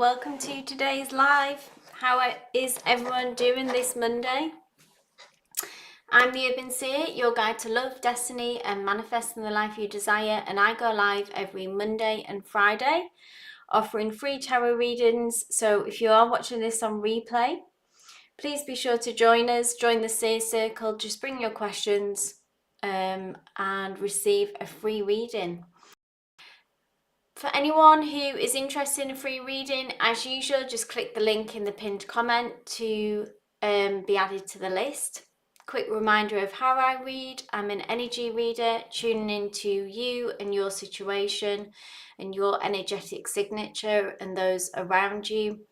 welcome to today's live. How is everyone doing this Monday? I'm the Urban Seer, your guide to love, destiny and manifesting the life you desire, and I go live every Monday and Friday offering free tarot readings. So if you are watching this on replay, please be sure to join us, join the Seer Circle, just bring your questions and receive a free reading. For anyone who is interested in a free reading, as usual, just click the link in the pinned comment to be added to the list. Quick reminder of how I read. I'm an energy reader, tuning into you and your situation and your energetic signature and those around you.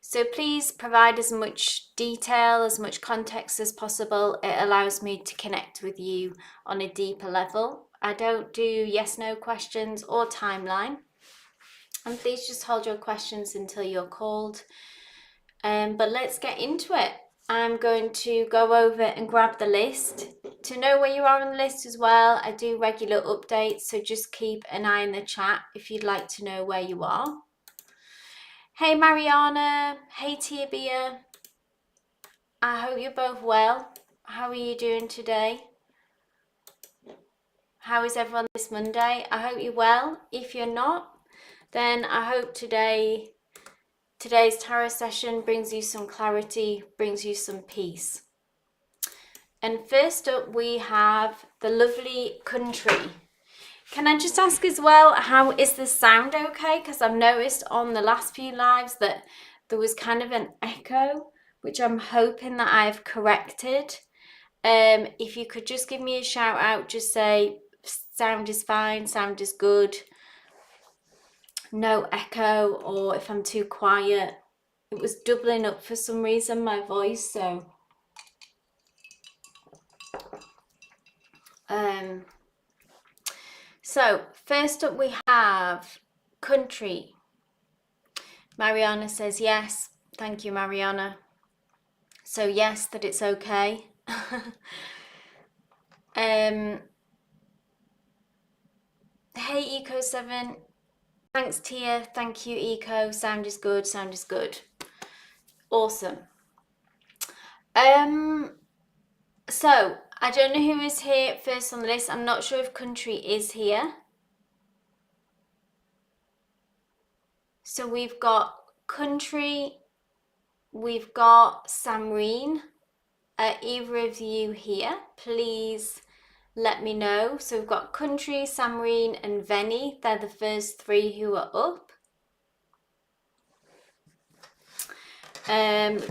So please provide as much detail, as much context as possible. It allows me to connect with you on a deeper level. I don't do yes/no questions or timeline. And please just hold your questions until you're called. But let's get into it. I'm going to go over and grab the list. To know where you are on the list as well, I do regular updates, so just keep an eye in the chat if you'd like to know where you are. Hey Mariana, hey Tia Bia. I hope you're both well. How are you doing today? How is everyone this Monday? I hope you're well. If you're not, then I hope today's tarot session brings you some clarity, brings you some peace. And first up, we have the lovely Country. Can I just ask as well, how is the sound okay? Because I've noticed on the last few lives that there was kind of an echo, which I'm hoping that I've corrected. If you could just give me a shout out, just say sound is fine, sound is good, no echo, or if I'm too quiet. It was doubling up for some reason, my voice, so first up we have Country. Mariana says yes. Thank you, Mariana. So yes, that it's okay. Hey Eco7. Thanks Tia. Thank you Eco. Sound is good. Sound is good. Awesome. So I don't know who is here first on the list. I'm not sure if Country is here. So we've got Country, we've got Samreen. Are either of you here? Please let me know. So we've got Country, Samreen and Venny. They're the first three who are up.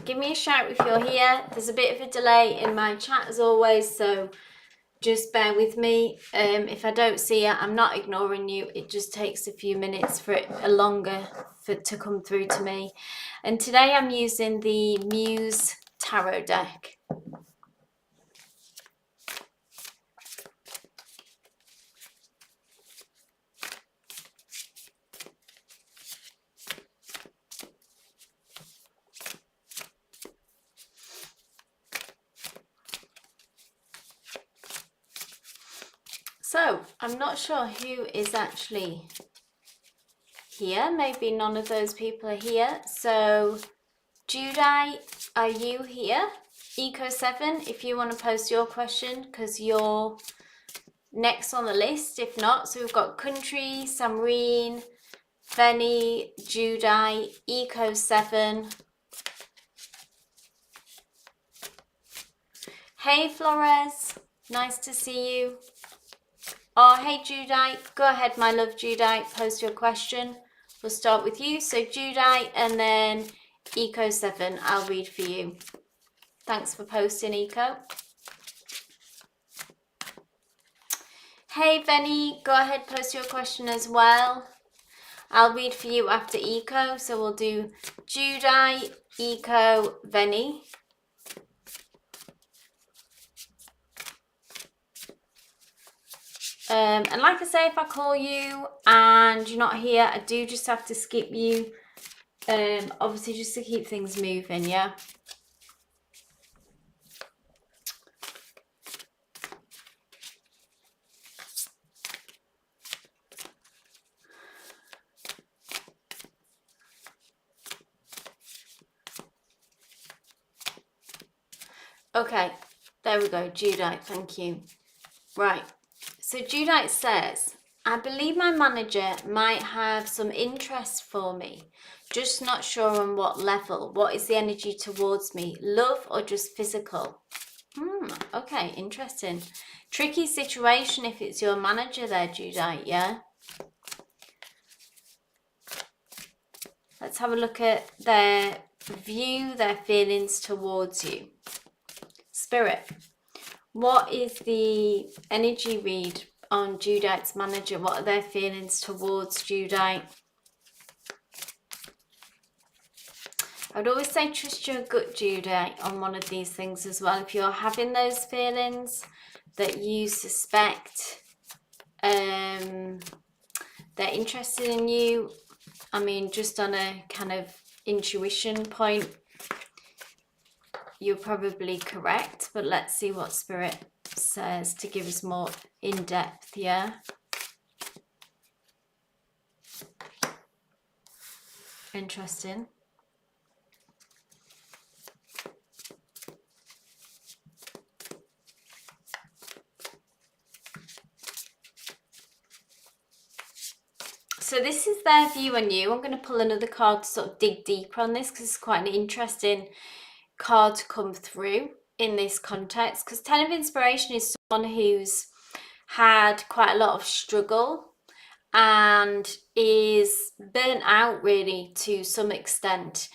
Give me a shout if you're here. There's a bit of a delay in my chat as always, so just bear with me. If I don't see it, I'm not ignoring you. It just takes a few minutes for it to come through to me. And today I'm using the Muse Tarot deck. So I'm not sure who is actually here. Maybe none of those people are here. So Judai, are you here? Eco7, if you want to post your question, because you're next on the list. If not, so we've got Country, Samreen, Venny, Judai, Eco7. Hey Flores, nice to see you. Oh, hey Judai, go ahead my love Judai, post your question. We'll start with you. So Judai and then Eco7, I'll read for you. Thanks for posting, Eco. Hey Venny, go ahead, post your question as well. I'll read for you after Eco, so we'll do Judai, Eco, Venny. And like I say, if I call you and you're not here, I do just have to skip you. Obviously just to keep things moving, yeah. Okay, there we go, Judite, thank you. Right, so Judite says, I believe my manager might have some interest for me, just not sure on what level. What is the energy towards me? Love or just physical? Okay, interesting. Tricky situation if it's your manager there, Judite, yeah? Let's have a look at their view, their feelings towards you. Spirit, what is the energy read on Judite's manager? What are their feelings towards Judite? I'd always say trust your gut, Judite, on one of these things as well. If you're having those feelings that you suspect they're interested in you, I mean, just on a kind of intuition point, you're probably correct, but let's see what Spirit says to give us more in-depth, yeah? Interesting. So this is their view on you. I'm going to pull another card to sort of dig deeper on this, because it's quite an interesting card to come through in this context, because 10 of Inspiration is someone who's had quite a lot of struggle and is burnt out really to some extent.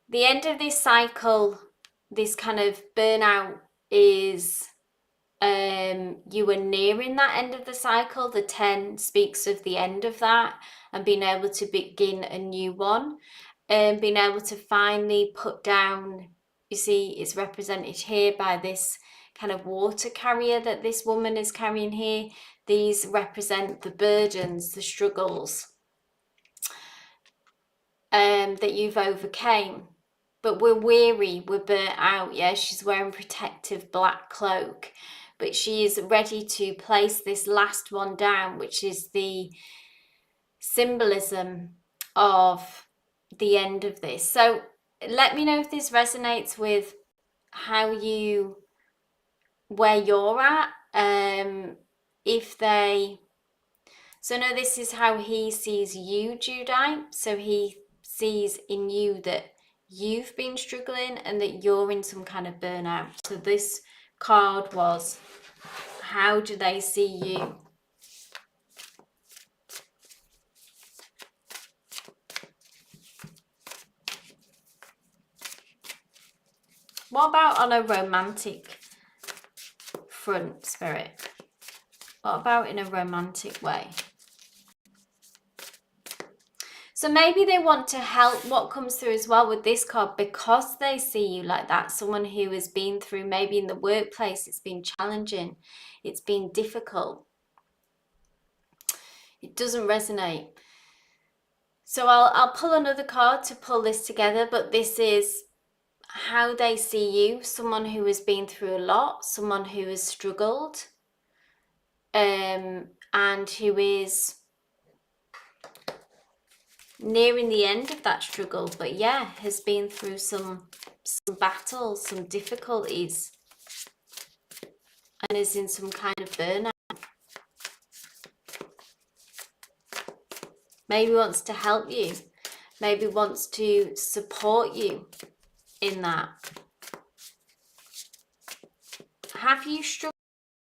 The end of this cycle, this kind of burnout is you are nearing that end of the cycle. The 10 speaks of the end of that and being able to begin a new one, and being able to finally put down, you see, it's represented here by this kind of water carrier that this woman is carrying here. These represent the burdens, the struggles that you've overcame. But we're weary, we're burnt out, yeah? She's wearing protective black cloak, but she is ready to place this last one down, which is the symbolism of the end of this. So let me know if this resonates with where you're at. So no, this is how he sees you, Judite. So he sees in you that you've been struggling and that you're in some kind of burnout. So this card was, how do they see you? What about on a romantic front, Spirit? What about in a romantic way? So maybe they want to help. What comes through as well with this card, because they see you like that, someone who has been through, maybe in the workplace, it's been challenging, it's been difficult. It doesn't resonate. So I'll pull another card to pull this together, but this is how they see you, someone who has been through a lot, someone who has struggled, and who is nearing the end of that struggle, but yeah, has been through some battles, some difficulties, and is in some kind of burnout. Maybe wants to help you, maybe wants to support you in that. Have you struggled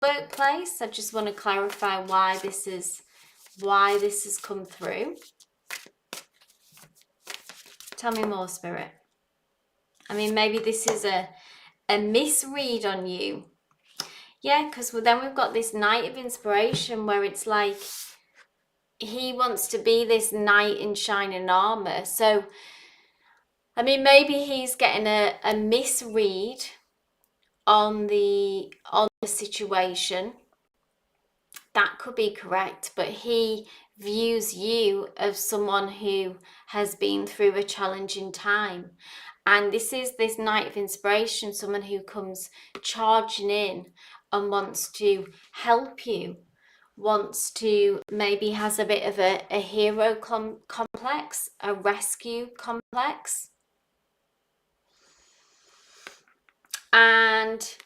in the workplace? I just want to clarify why this has come through. Tell me more, Spirit. I mean, maybe this is a misread on you. Yeah, because then we've got this Knight of Inspiration where it's like he wants to be this knight in shining armor. So, I mean, maybe he's getting a misread on the situation. That could be correct, but he views you as someone who has been through a challenging time. And this is this Knight of Inspiration, someone who comes charging in and wants to help you, wants to, maybe has a bit of a hero complex, a rescue complex. and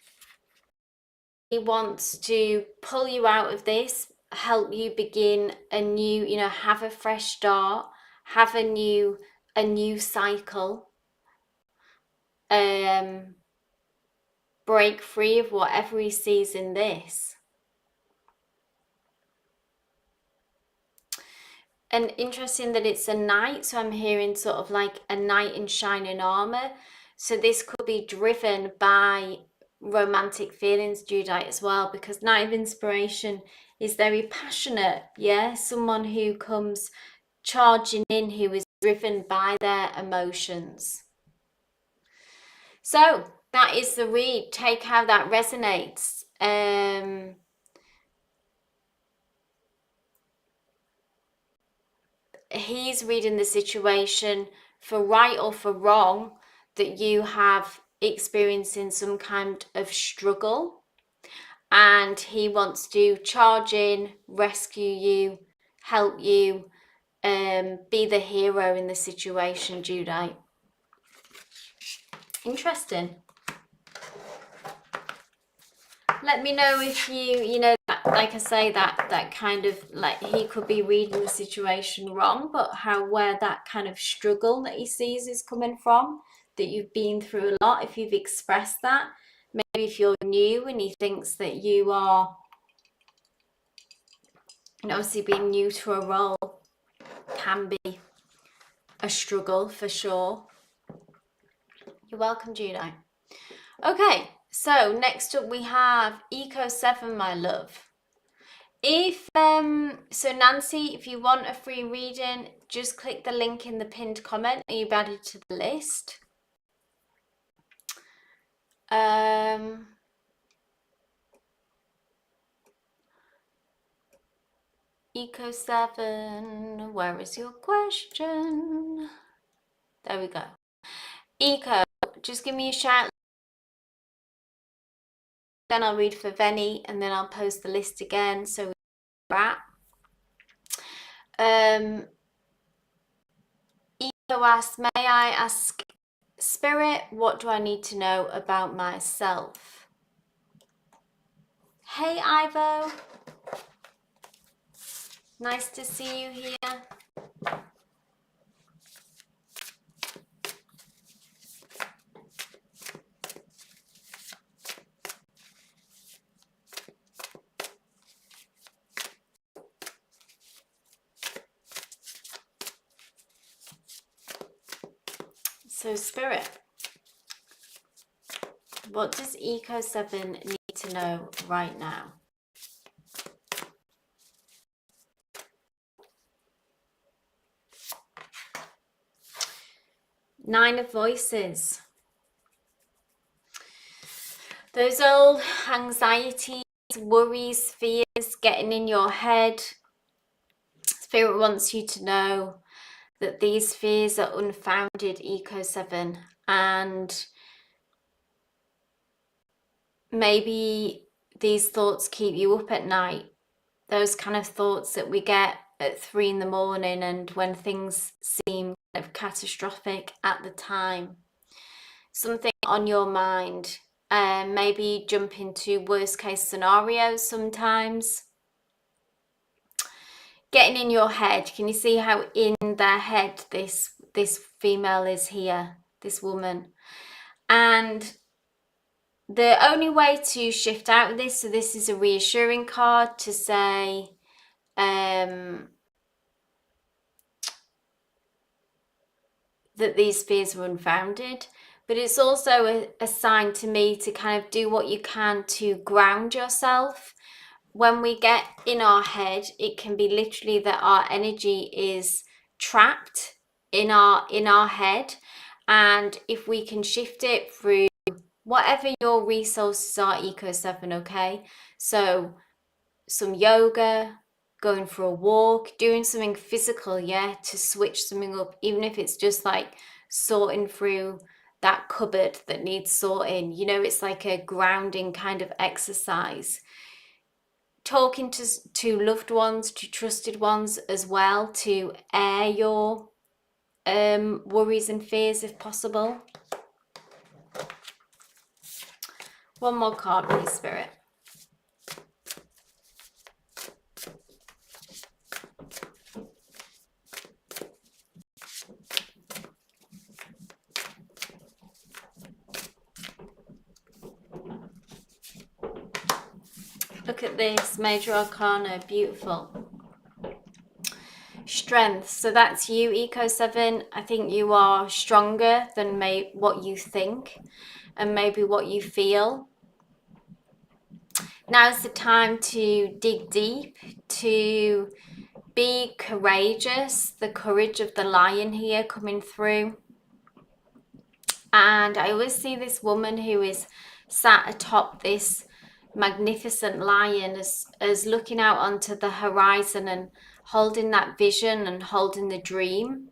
he wants to pull you out of this, help you begin a new, you know, have a fresh start, have a new cycle, break free of whatever he sees in this. And interesting that it's a knight, so I'm hearing sort of like a knight in shining armor. So this could be driven by romantic feelings, Judite, as well, because Knight of Inspiration is very passionate, yeah? Someone who comes charging in, who is driven by their emotions. So that is the read. Take how that resonates. He's reading the situation for right or for wrong, that you have experiencing some kind of struggle, and he wants to charge in, rescue you, help you, be the hero in the situation, Judite. Interesting. Let me know if you know, like I say, that kind of, like, he could be reading the situation wrong, but where that kind of struggle that he sees is coming from, that you've been through a lot, if you've expressed that. Maybe if you're new and he thinks that you are, and obviously being new to a role can be a struggle for sure. You're welcome, Juno. Okay, so next up we have Eco 7, my love. If so Nancy, if you want a free reading, just click the link in the pinned comment and you'll be added to the list. Eco 7, where is your question? There we go. Eco, just give me a shout, then I'll read for Venny, and then I'll post the list again so we're at. Eco asks, may I ask Spirit, what do I need to know about myself? Hey Ivo, nice to see you here. So Spirit, what does Eco 7 need to know right now? Nine of Voices. Those old anxieties, worries, fears getting in your head. Spirit wants you to know that these fears are unfounded, Eco 7, and maybe these thoughts keep you up at night. Those kind of thoughts that we get at 3 in the morning and when things seem kind of catastrophic at the time. Something on your mind, maybe jump into worst case scenarios sometimes. Getting in your head. Can you see how in their head this female is here, this woman? And the only way to shift out of this, so this is a reassuring card to say, that these fears are unfounded, but it's also a sign to me to kind of do what you can to ground yourself. When we get in our head, it can be literally that our energy is trapped in our head, and if we can shift it through whatever your resources are, Eco 7, okay? So some yoga, going for a walk, doing something physical, yeah, to switch something up, even if it's just like sorting through that cupboard that needs sorting, you know, it's like a grounding kind of exercise. Talking to loved ones, to trusted ones as well, to air your worries and fears if possible. One more card, please, Spirit. Look at this, Major Arcana, beautiful. Strength, so that's you, Eco 7. I think you are stronger than what you think and maybe what you feel. Now's the time to dig deep, to be courageous, the courage of the lion here coming through. And I always see this woman who is sat atop this magnificent lion as looking out onto the horizon and holding that vision and holding the dream.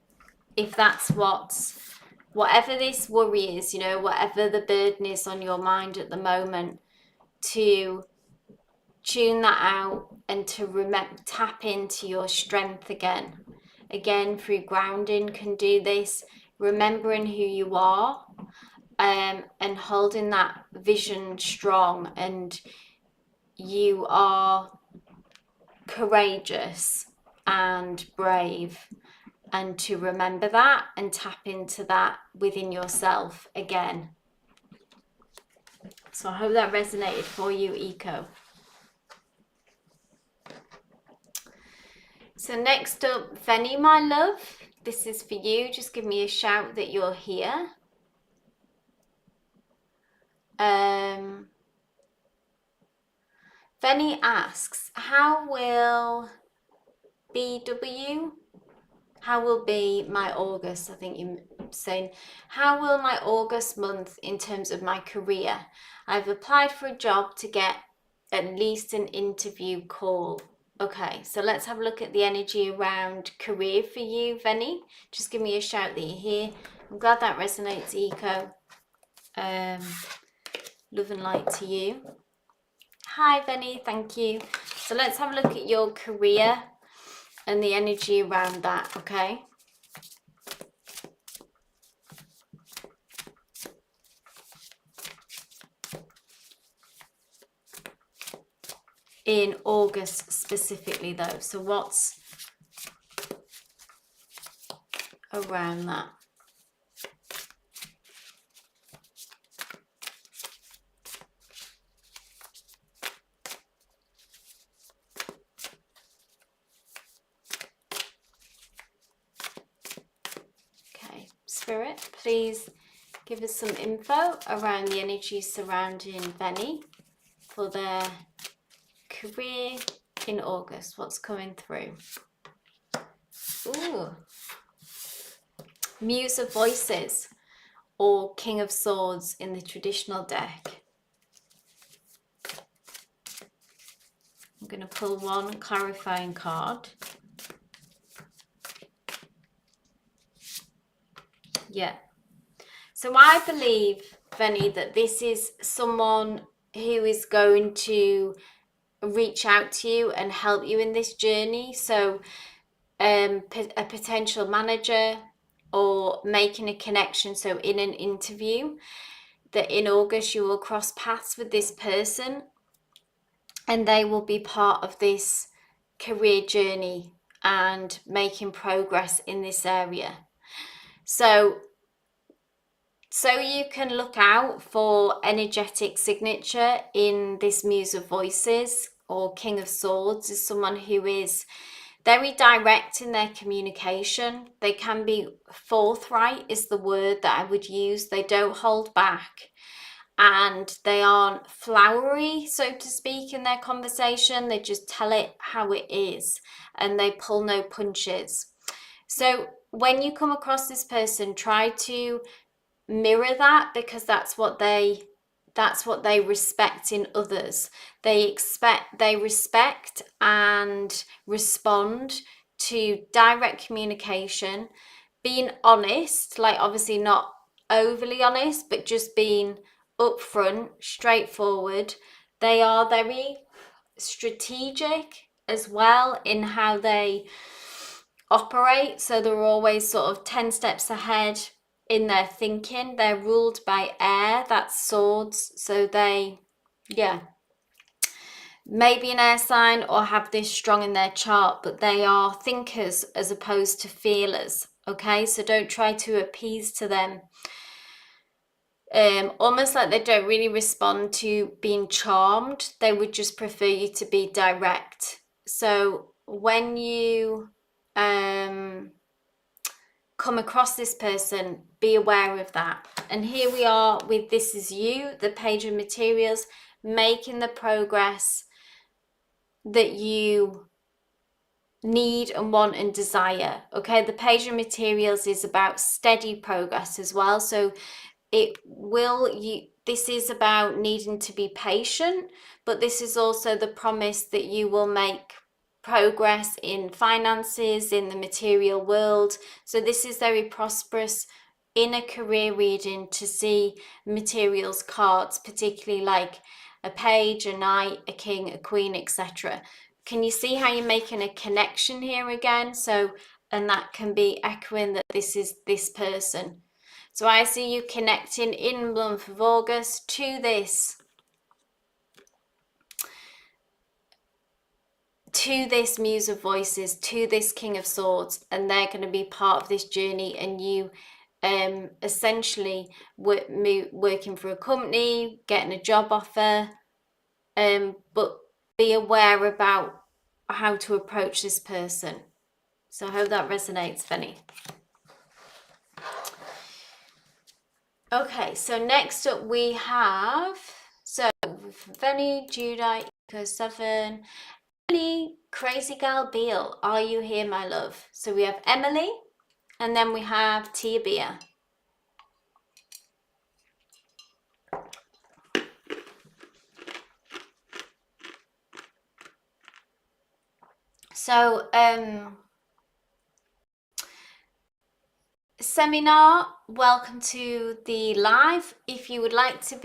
If that's whatever this worry is, you know, whatever the burden is on your mind at the moment, to tune that out and to tap into your strength again. Again, through grounding can do this, remembering who you are, and holding that vision strong, and you are courageous and brave, and to remember that and tap into that within yourself again. So I hope that resonated for you, Eco. So next up, Venny, my love, this is for you. Just give me a shout that you're here. Venny asks, how will be my August? I think you're saying, how will my August month in terms of my career? I've applied for a job to get at least an interview call. Okay, so let's have a look at the energy around career for you, Venny. Just give me a shout that you're here. I'm glad that resonates, Eco. Love and light to you. Hi, Venny, thank you. So let's have a look at your career and the energy around that, okay? In August specifically though, so what's around that? Okay, Spirit, please give us some info around the energy surrounding Venny for their career in August. What's coming through? Ooh. Muse of Voices or King of Swords in the traditional deck. I'm going to pull one clarifying card. Yeah. So I believe, Venny, that this is someone who is going to reach out to you and help you in this journey. So a potential manager or making a connection. So in an interview, that in August you will cross paths with this person and they will be part of this career journey and making progress in this area. So you can look out for energetic signature in this Muse of Voices or King of Swords is someone who is very direct in their communication. They can be forthright is the word that I would use. They don't hold back and they aren't flowery, so to speak, in their conversation. They just tell it how it is and they pull no punches. So when you come across this person, try to mirror that, because that's what they respect in others. They respect and respond to direct communication, being honest, like obviously not overly honest, but just being upfront, straightforward. They are very strategic as well in how they operate, so they're always sort of 10 steps ahead. in their thinking. They're ruled by air, that's swords. So they, yeah, maybe an air sign or have this strong in their chart, but they are thinkers as opposed to feelers. Okay, so don't try to appease to them. Almost like they don't really respond to being charmed. They would just prefer you to be direct. So when you come across this person, be aware of that. And here we are with This Is You, the Page of Materials, making the progress that you need and want and desire. Okay, the Page of Materials is about steady progress as well. So this is about needing to be patient, but this is also the promise that you will make progress in finances, in the material world. So this is very prosperous in a career reading to see materials cards, particularly like a page, a knight, a king, a queen, etc. Can you see how you're making a connection here again? So, and that can be echoing that this is this person. So I see you connecting in the month of August to this Muse of Voices, to this King of Swords, and they're going to be part of this journey, and you essentially working for a company, getting a job offer, but be aware about how to approach this person. So I hope that resonates, Fenny. Okay, so next up we have, so Fenny, Judah, Eco 7, Emily, Crazy Gal Beale, Are You Here, My Love? So we have Emily, and then we have Tia Bea. So, seminar, welcome to the live. If you would like to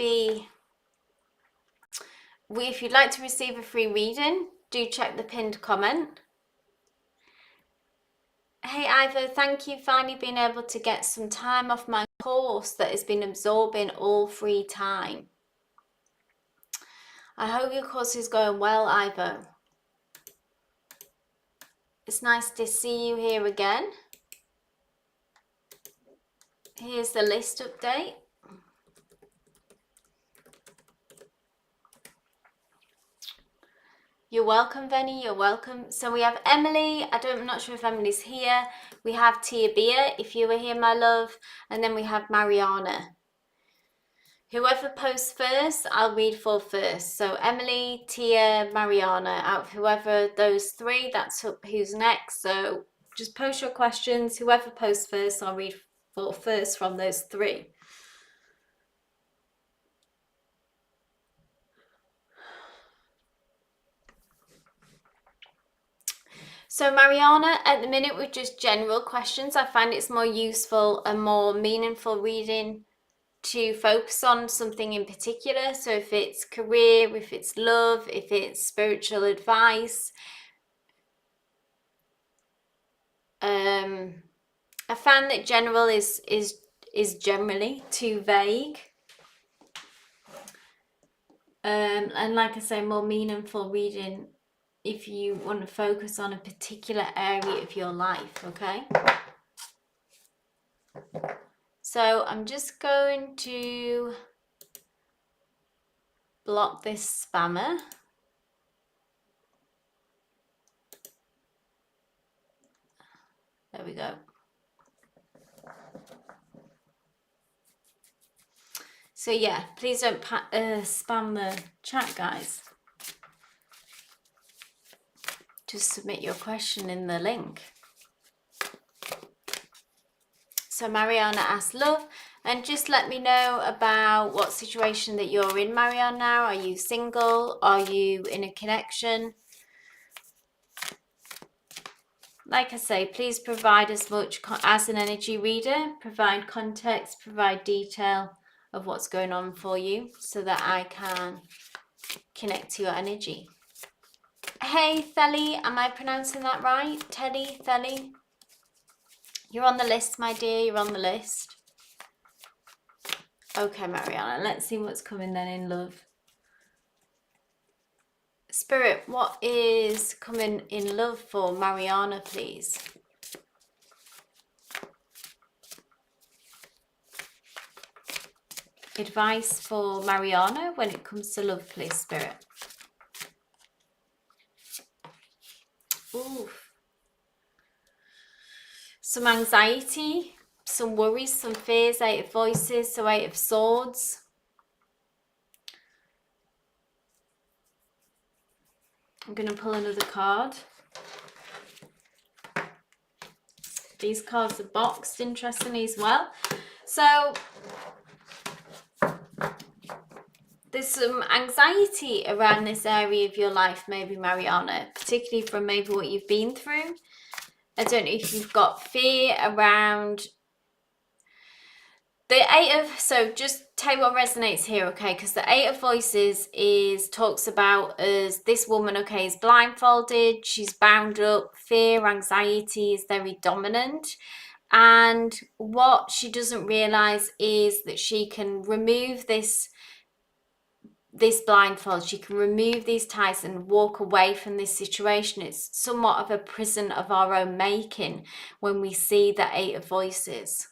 if you'd like to receive a free reading, do check the pinned comment. Hey Ivo, thank you finally being able to get some time off my course that has been absorbing all free time. I hope your course is going well, Ivo. It's nice to see you here again. Here's the list update. You're welcome, Venny, you're welcome. So we have Emily, I'm not sure if Emily's here. We have Tia Bea, if you were here, my love. And then we have Mariana. Whoever posts first, I'll read for first. So Emily, Tia, Mariana, out of whoever those three, that's who's next. So just post your questions. Whoever posts first, I'll read for first from those three. So Mariana, at the minute with just general questions, I find it's more useful and more meaningful reading to focus on something in particular. So if it's career, if it's love, if it's spiritual advice, I find that general is generally too vague. And like I say, more meaningful reading if you want to focus on a particular area of your life, okay? So I'm just going to block this spammer. There we go. So yeah, please don't spam the chat, guys. Just submit your question in the link. So Mariana asked, love, and just let me know about what situation that you're in, Mariana, now. Are you single? Are you in a connection? Like I say, please provide as much, as an energy reader, provide context, provide detail of what's going on for you so that I can connect to your energy. Hey, Theli, am I pronouncing that right? Theli? You're on the list, my dear, you're on the list. Okay, Mariana, let's see what's coming then in love. Spirit, what is coming in love for Mariana, please? Advice for Mariana when it comes to love, please, Spirit. Ooh. Some anxiety, some worries, some fears, 8 of voices, so 8 of swords. I'm going to pull another card. These cards are boxed, interestingly, as well. So there's some anxiety around this area of your life, maybe, Mariana, particularly from maybe what you've been through. I don't know if you've got fear around the 8 of, so just tell you what resonates here, okay? Because the 8 of voices talks about as this woman, okay, is blindfolded, she's bound up, fear, anxiety is very dominant. And what she doesn't realize is that she can remove this blindfold, she can remove these ties and walk away from this situation. It's somewhat of a prison of our own making when we see the 8 of voices.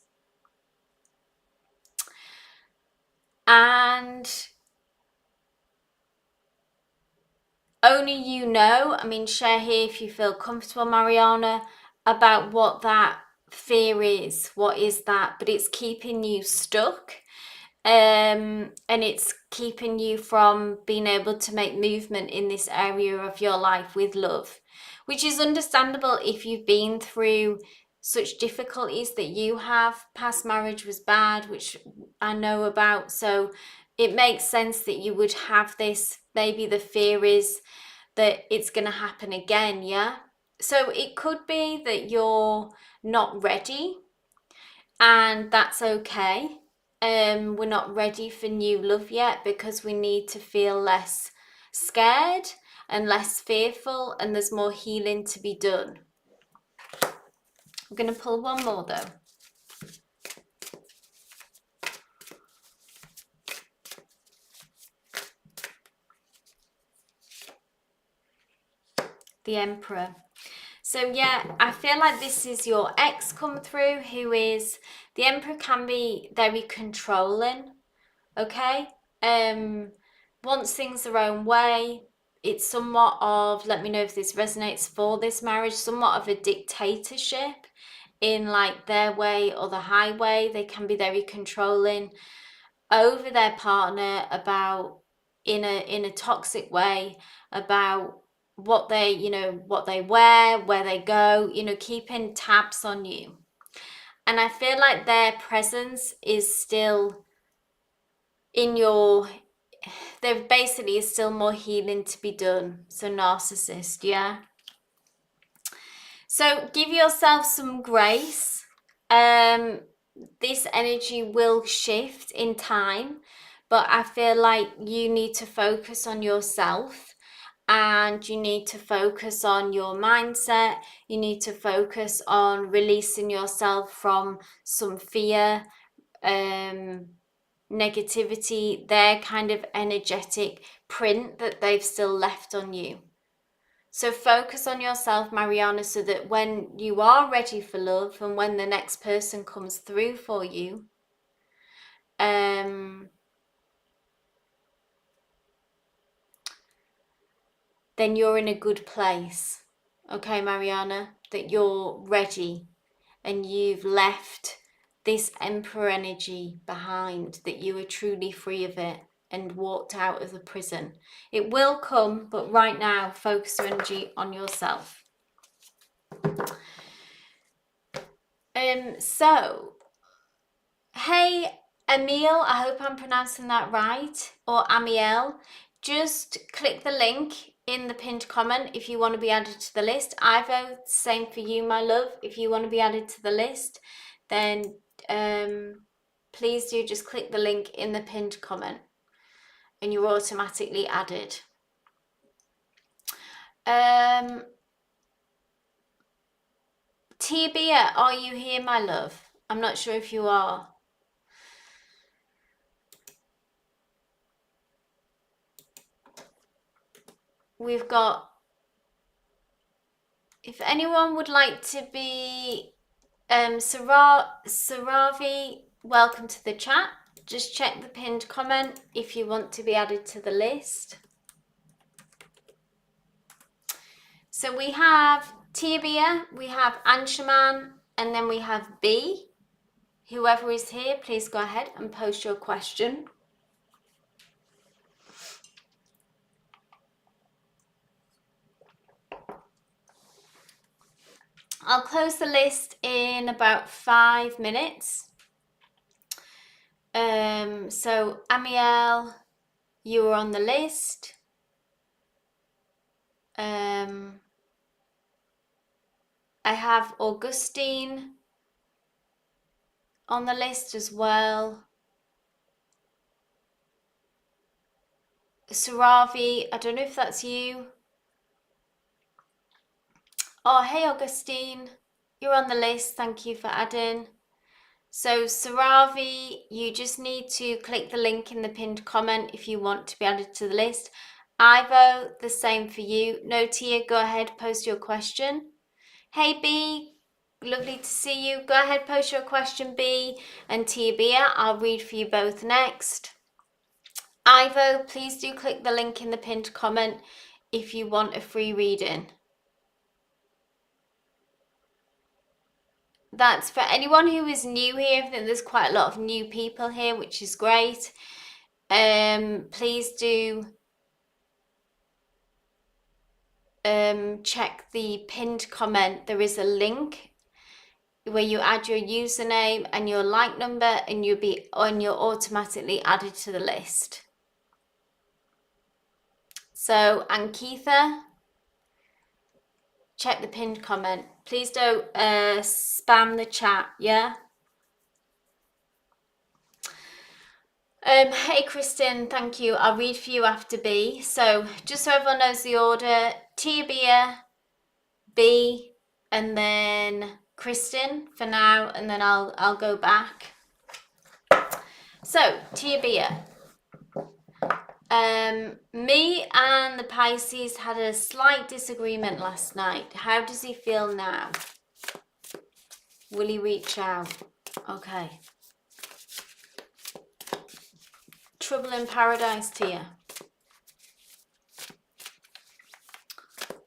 And only you know, I mean, share here if you feel comfortable, Mariana, about what that fear is. What is that? But it's keeping you stuck. And it's keeping you from being able to make movement in this area of your life with love, which is understandable if you've been through such difficulties that you have. Past marriage was bad, which I know about, so it makes sense that you would have this. Maybe the fear is that it's going to happen again, yeah? So it could be that you're not ready, and that's okay. We're not ready for new love yet because we need to feel less scared and less fearful, and there's more healing to be done. I'm going to pull one more though. The Emperor. So yeah, I feel like this is your ex come through, who is, the Emperor can be very controlling, okay? Wants things their own way. It's somewhat of, let me know if this resonates for this marriage, somewhat of a dictatorship in like their way or the highway. They can be very controlling over their partner about in a toxic way about what they, you know, what they wear, where they go, you know, keeping tabs on you. And I feel like their presence is still in your, there basically is still more healing to be done. So narcissist, yeah. So give yourself some grace. This energy will shift in time, but I feel like you need to focus on yourself, and you need to focus on your mindset. You need to focus on releasing yourself from some fear, negativity, their kind of energetic print that they've still left on you. So focus on yourself, Mariana, so that when you are ready for love and when the next person comes through for you, then you're in a good place. Okay, Mariana, that you're ready and you've left this Emperor energy behind, that you are truly free of it and walked out of the prison. It will come, but right now, focus your energy on yourself. So, hey, Emil, I hope I'm pronouncing that right, or Amiel, just click the link in the pinned comment if you want to be added to the list. I vote same for you, my love. If you want to be added to the list, then please do just click the link in the pinned comment and you're automatically added. Tia, are you here, my love? I'm not sure if you are. we've got, if anyone would like to be Saravi, welcome to the chat. Just check the pinned comment if you want to be added to the list. So we have Tibia, we have Anshuman, and then we have B. Whoever is here, please go ahead and post your question. I'll close the list in about 5 minutes. So Amiel, you were on the list. I have Augustine on the list as well. Saravi, I don't know if that's you. Oh, hey Augustine, you're on the list. Thank you for adding. So Saravi, you just need to click the link in the pinned comment if you want to be added to the list. Ivo, the same for you. No, Tia, go ahead, post your question. Hey B, lovely to see you. Go ahead, post your question, B, and Tia Bia. I'll read for you both next. Ivo, please do click the link in the pinned comment if you want a free reading. That's for anyone who is new here. I think there's quite a lot of new people here, which is great. Please do check the pinned comment. There is a link where you add your username and your like number, and you're automatically added to the list. So Ankitha, check the pinned comment. Please don't spam the chat, yeah? Hey Kristen, thank you. I'll read for you after B. So just so everyone knows the order, Tia Bia, B, and then Kristen for now, and then I'll go back. So Tia Bia, me and the Pisces had a slight disagreement last night. How does he feel now? Will he reach out? Okay. Trouble in paradise, Tia.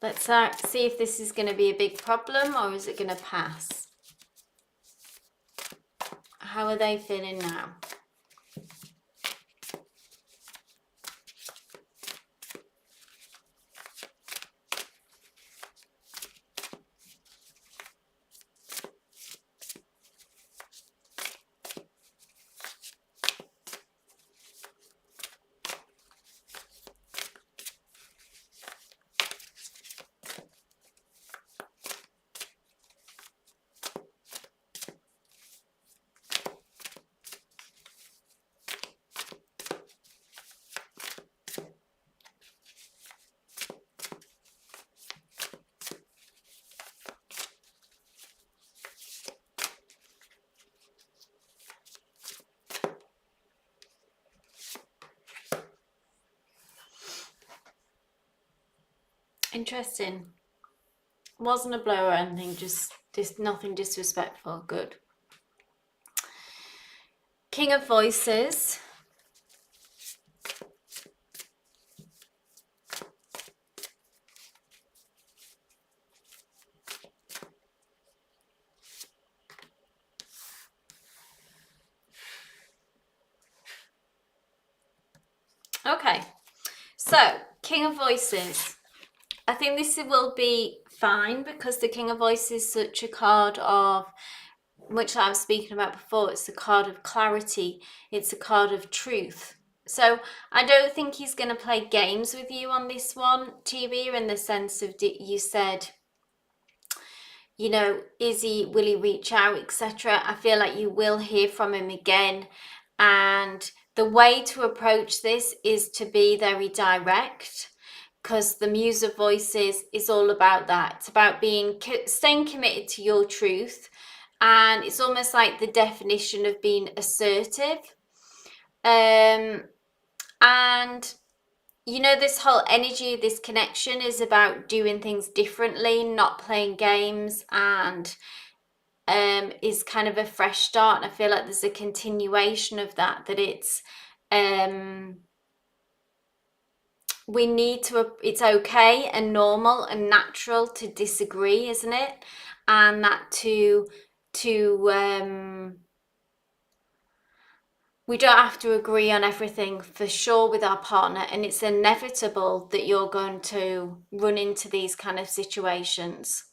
Let's see if this is going to be a big problem or is it going to pass? How are they feeling now? Interesting. Wasn't a blow or anything, just nothing disrespectful. Good. King of Voices. Okay, so King of Voices. I think this will be fine because the King of Voices is such a card of, which I was speaking about before, it's a card of clarity, it's a card of truth. So I don't think he's going to play games with you on this one, TV, in the sense of you said, you know, will he reach out, etc. I feel like you will hear from him again, and the way to approach this is to be very direct, because the Muse of Voices is all about that. It's about staying committed to your truth, and it's almost like the definition of being assertive. And you know, this whole energy, this connection is about doing things differently, not playing games, and is kind of a fresh start. And I feel like there's a continuation of that, that it's we need to, it's okay and normal and natural to disagree, isn't it? And that to we don't have to agree on everything for sure with our partner, and it's inevitable that you're going to run into these kind of situations.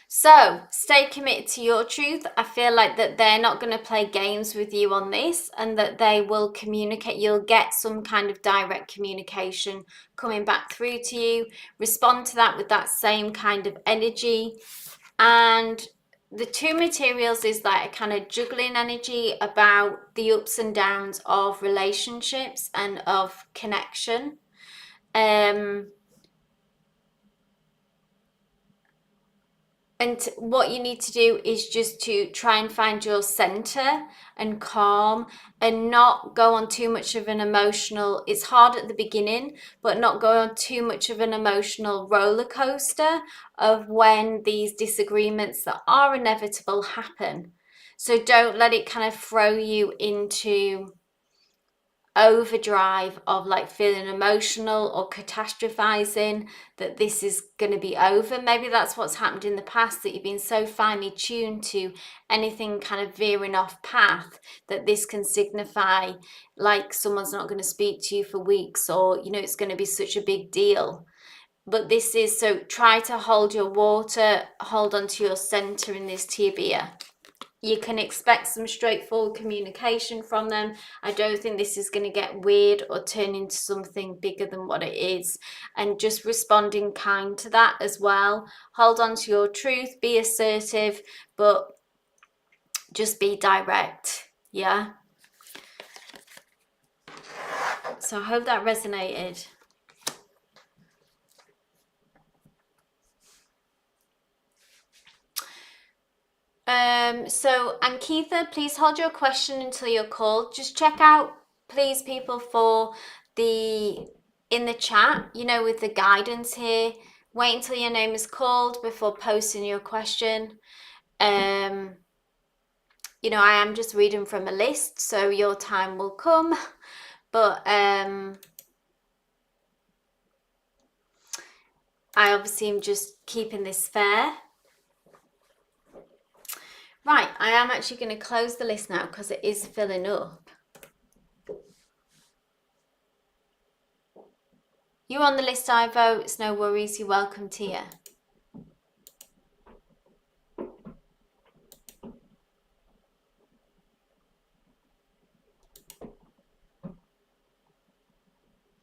So stay committed to your truth. I feel like that they're not going to play games with you on this, and that they will communicate. You'll get some kind of direct communication coming back through to you. Respond to that with that same kind of energy. And the two materials is like a kind of juggling energy about the ups and downs of relationships and of connection. And what you need to do is just to try and find your center and calm, and not go on too much of an emotional, it's hard at the beginning, but not go on too much of an emotional roller coaster of when these disagreements that are inevitable happen. So don't let it kind of throw you into overdrive of like feeling emotional or catastrophizing that this is going to be over. Maybe that's what's happened in the past, that you've been so finely tuned to anything kind of veering off path that this can signify like someone's not going to speak to you for weeks, or you know, it's going to be such a big deal. But this is, so try to hold your water, hold on to your center in this tibia. You can expect some straightforward communication from them. I don't think this is going to get weird or turn into something bigger than what it is. And just responding kind to that as well. Hold on to your truth, be assertive, but just be direct. Yeah. So I hope that resonated. So Ankitha, please hold your question until you're called. Just check out, please, people, for the in the chat, you know, with the guidance here. Wait until your name is called before posting your question. You know, I am just reading from a list, so your time will come. But I obviously am just keeping this fair. Right, I am actually going to close the list now because it is filling up. You're on the list, Ivo. It's no worries. You're welcome, Tia.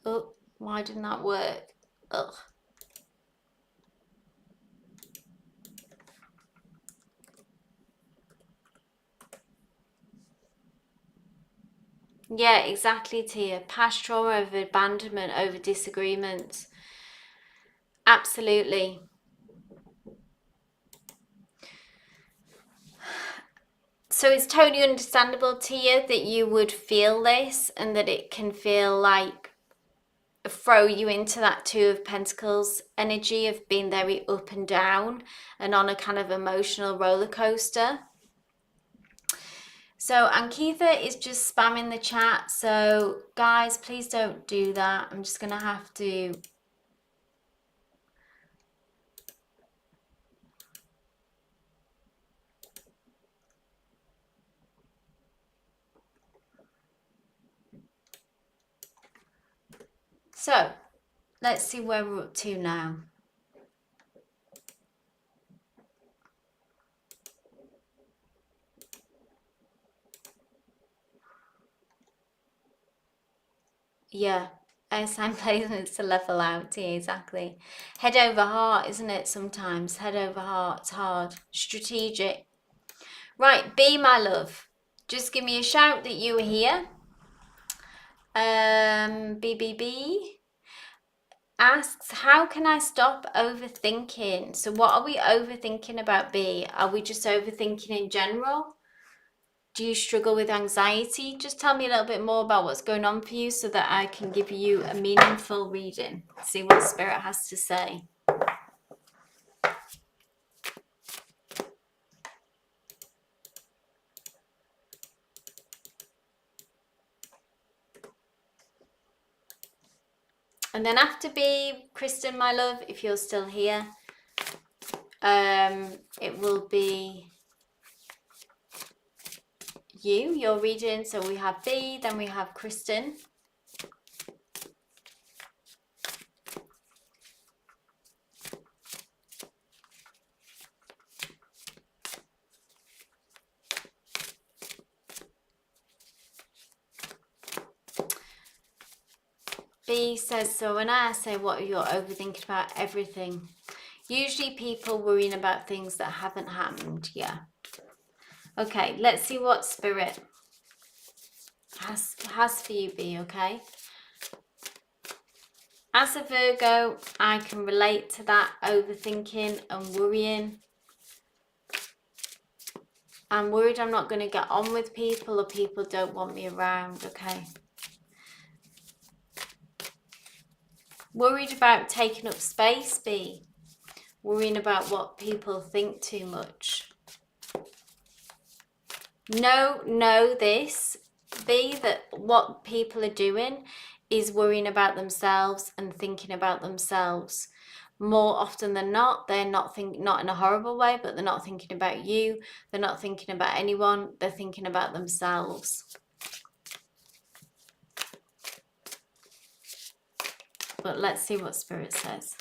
Oh, why didn't that work? Ugh. Yeah, exactly, Tia. Past trauma over abandonment, over disagreements. Absolutely. So it's totally understandable, Tia, that you would feel this, and that it can feel like throw you into that Two of Pentacles energy of being very up and down and on a kind of emotional roller coaster. So Ankitha is just spamming the chat. So guys, please don't do that. I'm just going to have to... So let's see where we're up to now. Yeah, sign placements to level out. Yeah, exactly. Head over heart, isn't it? Sometimes head over heart. It's hard. Strategic. Right, B, my love. Just give me a shout that you were here. BBB asks, how can I stop overthinking? So what are we overthinking about, B? Are we just overthinking in general? Do you struggle with anxiety? Just tell me a little bit more about what's going on for you so that I can give you a meaningful reading. See what Spirit has to say. And then after B, Kristen, my love, if you're still here, it will be your reading. So we have B, then we have Kristen. B says, so when I say what you're overthinking about everything, usually people worrying about things that haven't happened. Yeah. Okay, let's see what Spirit has for you, B, okay? As a Virgo, I can relate to that overthinking and worrying. I'm worried I'm not going to get on with people or people don't want me around, okay? Worried about taking up space, B. Worrying about what people think too much. Know this, B, that what people are doing is worrying about themselves and thinking about themselves. More often than not, they're not in a horrible way, but they're not thinking about you. They're not thinking about anyone. They're thinking about themselves. But let's see what Spirit says.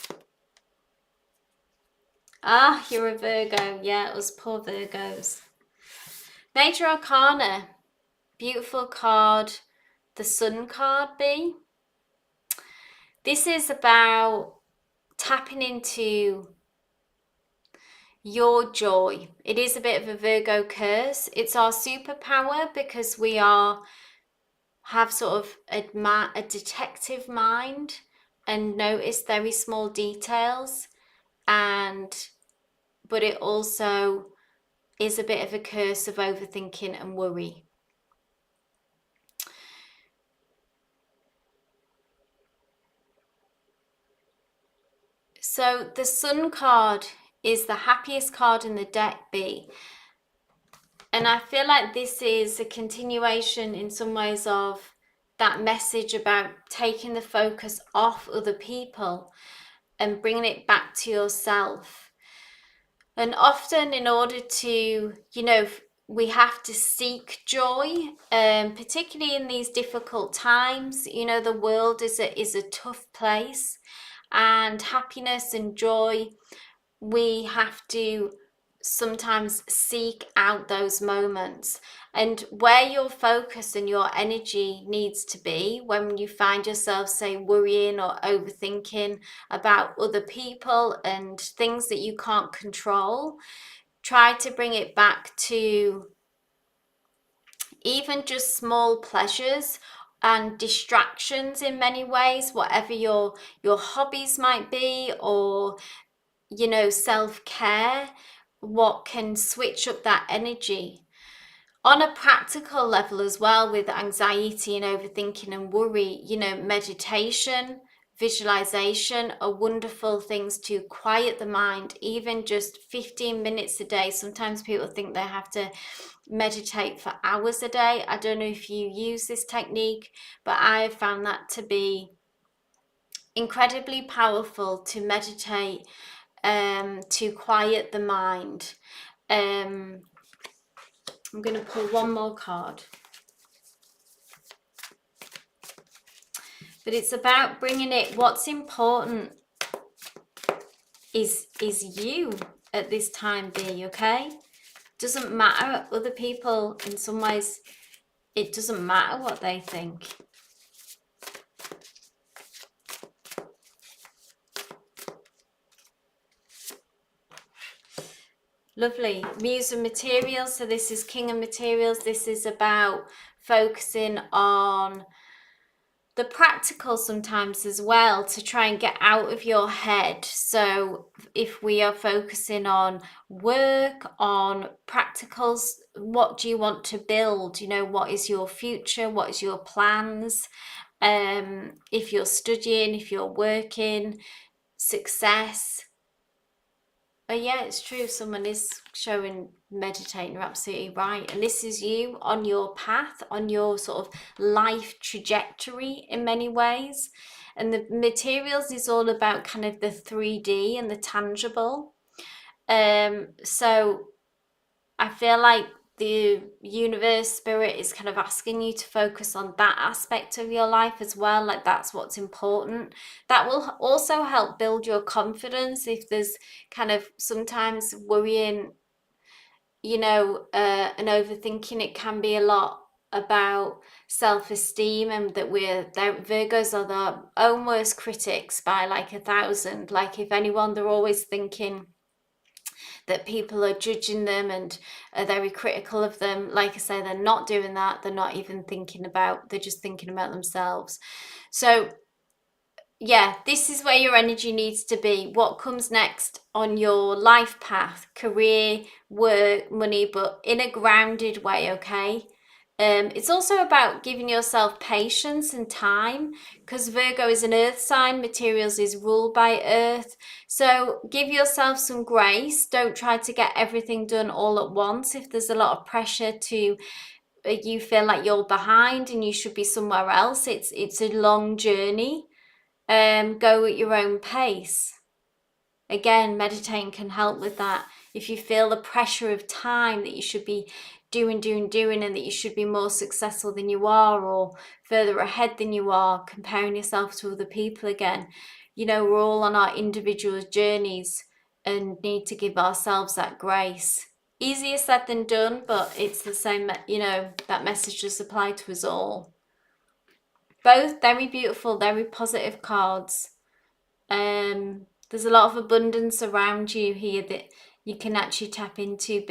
Ah, you're a Virgo. Yeah, it was poor Virgos. Major Arcana. Beautiful card. The Sun card, B. This is about tapping into your joy. It is a bit of a Virgo curse. It's our superpower because we have sort of a detective mind and notice very small details, but it also is a bit of a curse of overthinking and worry. So the Sun card is the happiest card in the deck, B. And I feel like this is a continuation in some ways of that message about taking the focus off other people and bringing it back to yourself. And often in order to, we have to seek joy, particularly in these difficult times. The world is a tough place, and happiness and joy, we have to sometimes seek out those moments. And where your focus and your energy needs to be when you find yourself, say, worrying or overthinking about other people and things that you can't control, try to bring it back to even just small pleasures and distractions in many ways, whatever your hobbies might be, or self-care, what can switch up that energy. On a practical level as well, with anxiety and overthinking and worry, meditation, visualization are wonderful things to quiet the mind, even just 15 minutes a day. Sometimes people think they have to meditate for hours a day. I don't know if you use this technique, but I have found that to be incredibly powerful, to meditate, to quiet the mind. I'm going to pull one more card. But it's about bringing it, what's important is you at this time, B, okay? Doesn't matter, other people, in some ways, it doesn't matter what they think. Lovely. Muse of Materials. So this is King of Materials. This is about focusing on the practical sometimes as well, to try and get out of your head. So if we are focusing on work, on practicals, what do you want to build? You know, what is your future? What is your plans? If you're studying, if you're working, success. But yeah, it's true. Someone is showing meditating. You're absolutely right. And this is you on your path, on your sort of life trajectory in many ways. And the materials is all about kind of the 3D and the tangible. So I feel like the universe, spirit is kind of asking you to focus on that aspect of your life as well. Like that's what's important. That will also help build your confidence if there's kind of sometimes worrying, you know, and overthinking. It can be a lot about self-esteem, and that Virgos are their own worst critics by like 1,000. Like if anyone, they're always thinking that people are judging them and are very critical of them. Like I say, they're not doing that. They're not even thinking about, they're just thinking about themselves. So yeah, this is where your energy needs to be. What comes next on your life path, career, work, money, but in a grounded way, okay? It's also about giving yourself patience and time, because Virgo is an earth sign, materials is ruled by earth. So give yourself some grace. Don't try to get everything done all at once. If there's a lot of pressure to, you feel like you're behind and you should be somewhere else, it's a long journey. Go at your own pace. Again, meditating can help with that. If you feel the pressure of time that you should be doing, and that you should be more successful than you are, or further ahead than you are, comparing yourself to other people again, you know, we're all on our individual journeys and need to give ourselves that grace. Easier said than done, but it's the same, you know, that message does apply to us all. Both very beautiful, very positive cards. There's a lot of abundance around you here that you can actually tap into.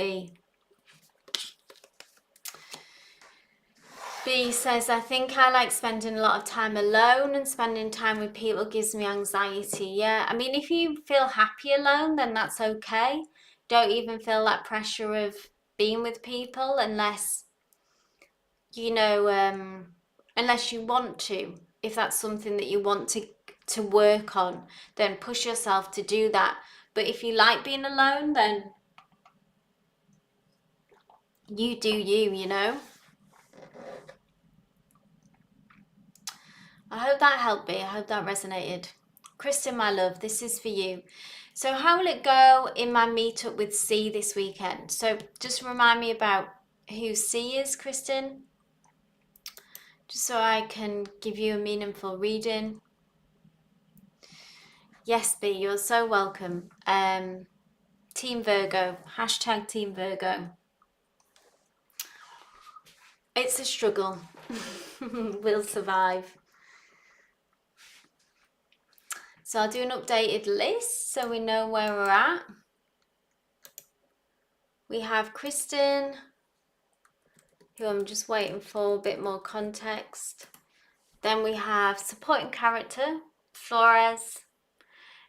B says, I think I like spending a lot of time alone, and spending time with people gives me anxiety. Yeah, I mean, if you feel happy alone, then that's okay. Don't even feel that pressure of being with people unless, you know, unless you want to. If that's something that you want to work on, then push yourself to do that. But if you like being alone, then you do you, you know. I hope that helped me. I hope that resonated. Kristen, my love, this is for you. So how will it go in my meetup with C this weekend? So just remind me about who C is, Kristen, just so I can give you a meaningful reading. Yes, B, you're so welcome. Team Virgo, hashtag Team Virgo. It's a struggle. We'll survive. So I'll do an updated list so we know where we're at. We have Kristen, who I'm just waiting for a bit more context. Then we have supporting character, Flores.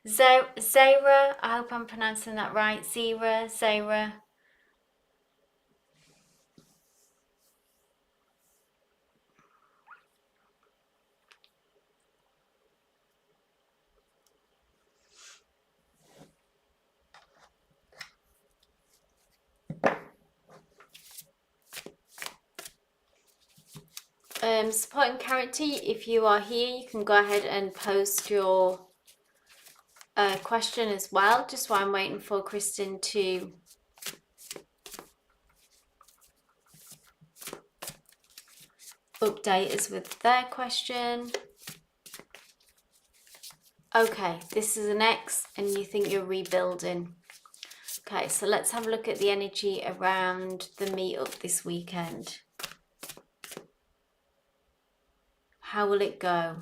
Zara, I hope I'm pronouncing that right. Zara. Supporting character, if you are here, you can go ahead and post your question as well, just while I'm waiting for Kristen to update us with their question. Okay, this is an X and you think you're rebuilding. Okay, so let's have a look at the energy around the meetup this weekend. How will it go?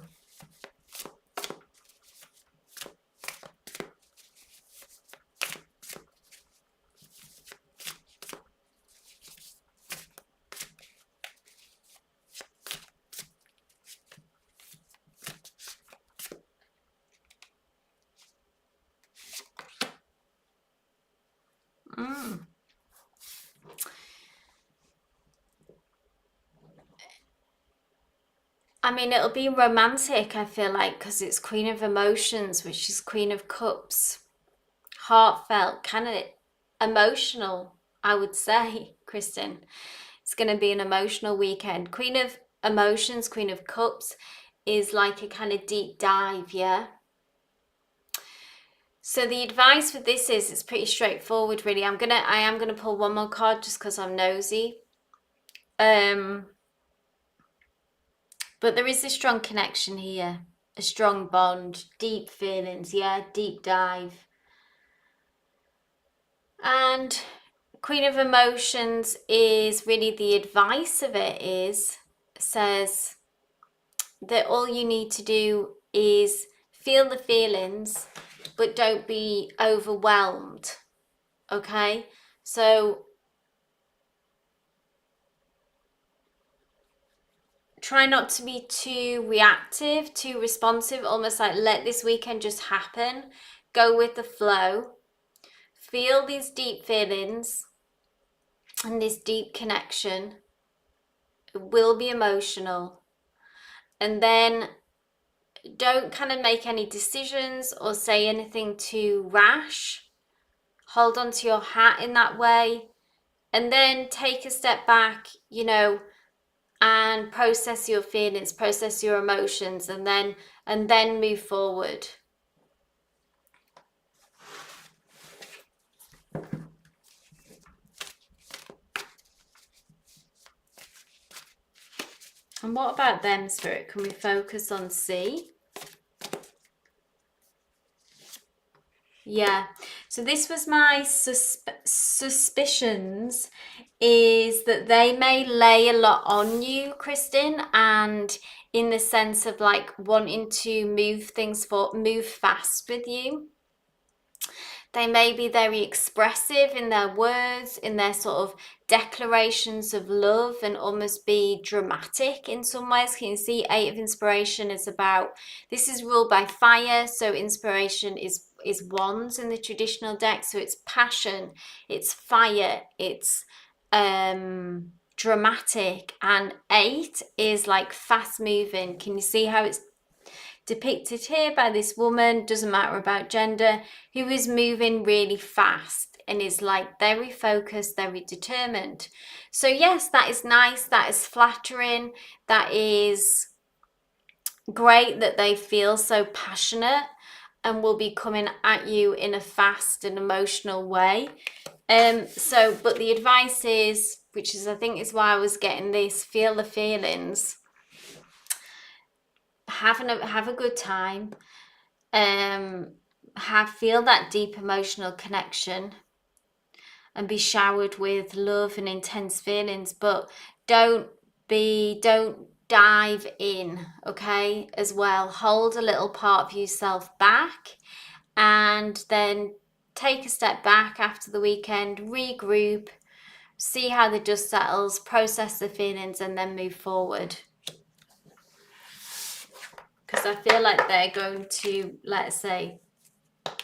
I mean, it'll be romantic, I feel like, because it's Queen of Emotions, which is Queen of Cups. Heartfelt, kind of emotional, I would say, Kristen. It's going to be an emotional weekend. Queen of Emotions, Queen of Cups is like a kind of deep dive, yeah? So the advice for this is, it's pretty straightforward, really. I am gonna pull one more card just because I'm nosy. But there is a strong connection here, a strong bond, deep feelings, yeah, deep dive. And Queen of Emotions is really the advice of it says that all you need to do is feel the feelings, but don't be overwhelmed, okay? So try not to be too reactive, too responsive, almost like let this weekend just happen. Go with the flow. Feel these deep feelings and this deep connection. It will be emotional. And then don't kind of make any decisions or say anything too rash. Hold on to your hat in that way. And then take a step back, you know, and process your feelings, process your emotions, and then move forward. And what about them, Spirit? Can we focus on C? Yeah. So this was my suspicions, is that they may lay a lot on you, Kristen, and in the sense of like wanting to move fast with you. They may be very expressive in their words, in their sort of declarations of love, and almost be dramatic in some ways. Can you see Eight of Inspiration is about, this is ruled by fire, so inspiration is wands in the traditional deck, so it's passion, it's fire, it's dramatic, and 8 is like fast moving. Can you see how it's depicted here by this woman, doesn't matter about gender, who is moving really fast and is like very focused, very determined. So yes, that is nice, that is flattering, that is great that they feel so passionate and will be coming at you in a fast and emotional way. But the advice is, which is I think is why I was getting this, feel the feelings, have a good time, feel that deep emotional connection and be showered with love and intense feelings, but don't dive in, okay? As well, hold a little part of yourself back and then take a step back after the weekend, regroup, see how the dust settles, process the feelings, and then move forward. Because I feel like they're going to, let's say,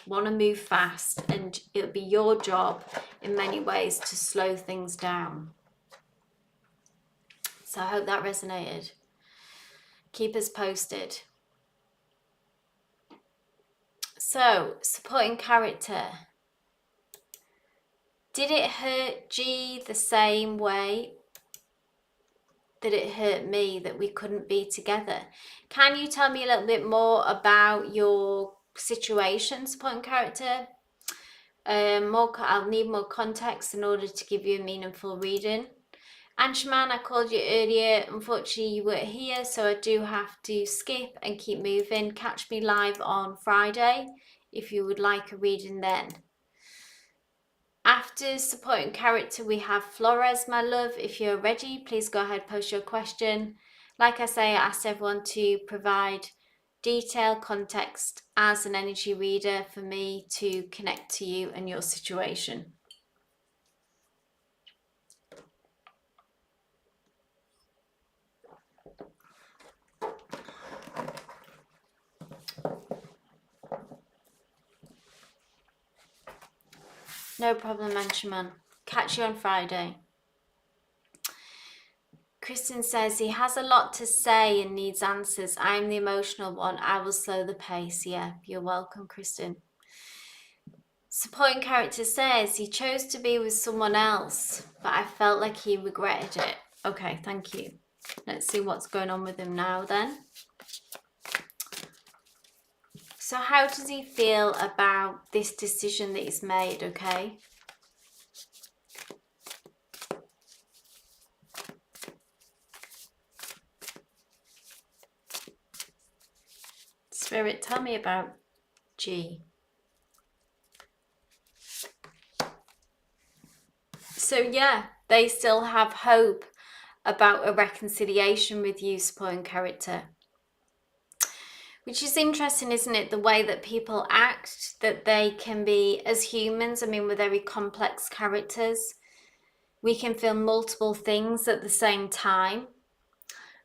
want to move fast, and it'll be your job in many ways to slow things down. So I hope that resonated. Keep us posted. So, supporting character. Did it hurt G the same way that it hurt me that we couldn't be together? Can you tell me a little bit more about your situation, supporting character? I'll need more context in order to give you a meaningful reading. Anshuman, I called you earlier. Unfortunately, you weren't here, so I do have to skip and keep moving. Catch me live on Friday if you would like a reading then. After supporting character, we have Flores, my love. If you're ready, please go ahead, post your question. Like I say, I asked everyone to provide detailed context as an energy reader for me to connect to you and your situation. No problem, Anshuman. Catch you on Friday. Kristen says he has a lot to say and needs answers. I'm the emotional one. I will slow the pace. Yeah, you're welcome, Kristen. Supporting character says he chose to be with someone else, but I felt like he regretted it. Okay, thank you. Let's see what's going on with him now then. So how does he feel about this decision that he's made, okay? Spirit, tell me about G. So yeah, they still have hope about a reconciliation with you, supporting character. Which is interesting, isn't it? The way that people act, that they can be, as humans, I mean, we're very complex characters. We can feel multiple things at the same time.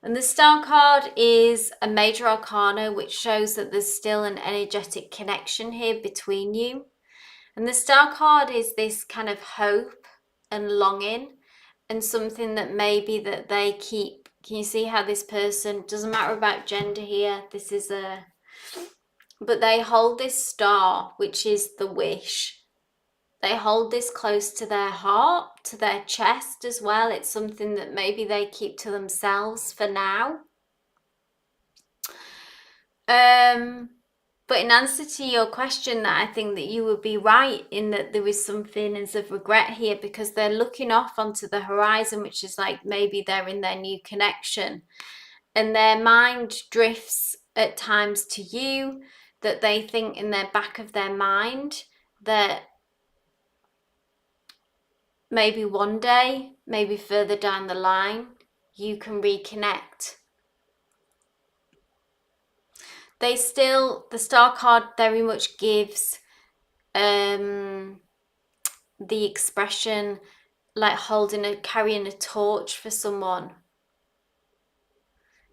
And the Star card is a major arcana, which shows that there's still an energetic connection here between you. And the Star card is this kind of hope and longing, and something that maybe that they keep. Can you see how this person, doesn't matter about gender here, this is a, but they hold this star, which is the wish. They hold this close to their heart, to their chest as well. It's something that maybe they keep to themselves for now. But in answer to your question, that I think that you would be right in that there is some feelings of regret here, because they're looking off onto the horizon, which is like maybe they're in their new connection, and their mind drifts at times to you, that they think in their back of their mind that maybe one day, maybe further down the line, you can reconnect. They still, the Star card very much gives the expression like carrying a torch for someone.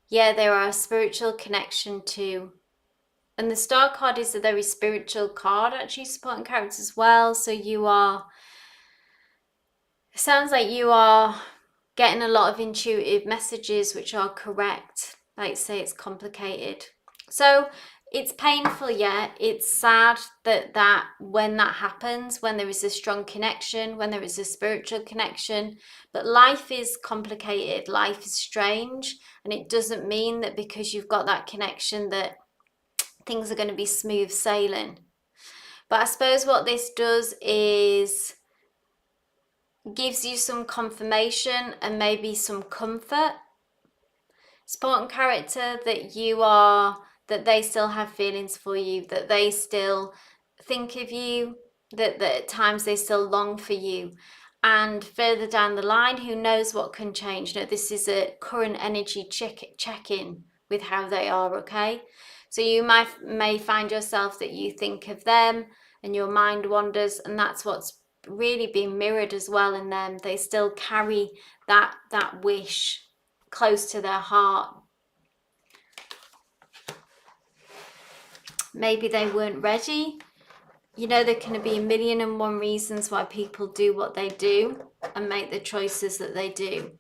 Yeah, there are a spiritual connection too. And the Star card is a very spiritual card, actually, supporting characters as well. So you are, it sounds like you are getting a lot of intuitive messages which are correct. Like say it's complicated. So it's painful, yeah. It's sad that when that happens, when there is a strong connection, when there is a spiritual connection, but life is complicated, life is strange, and it doesn't mean that because you've got that connection that things are going to be smooth sailing. But I suppose what this does is gives you some confirmation and maybe some comfort, supporting character, that you are, that they still have feelings for you, that they still think of you, that at times they still long for you. And further down the line, who knows what can change. Now, this is a current energy check-in with how they are, okay? So you may find yourself that you think of them and your mind wanders, and that's what's really being mirrored as well in them. They still carry that wish close to their heart. Maybe they weren't ready. You know, there can be 1,000,001 reasons why people do what they do and make the choices that they do.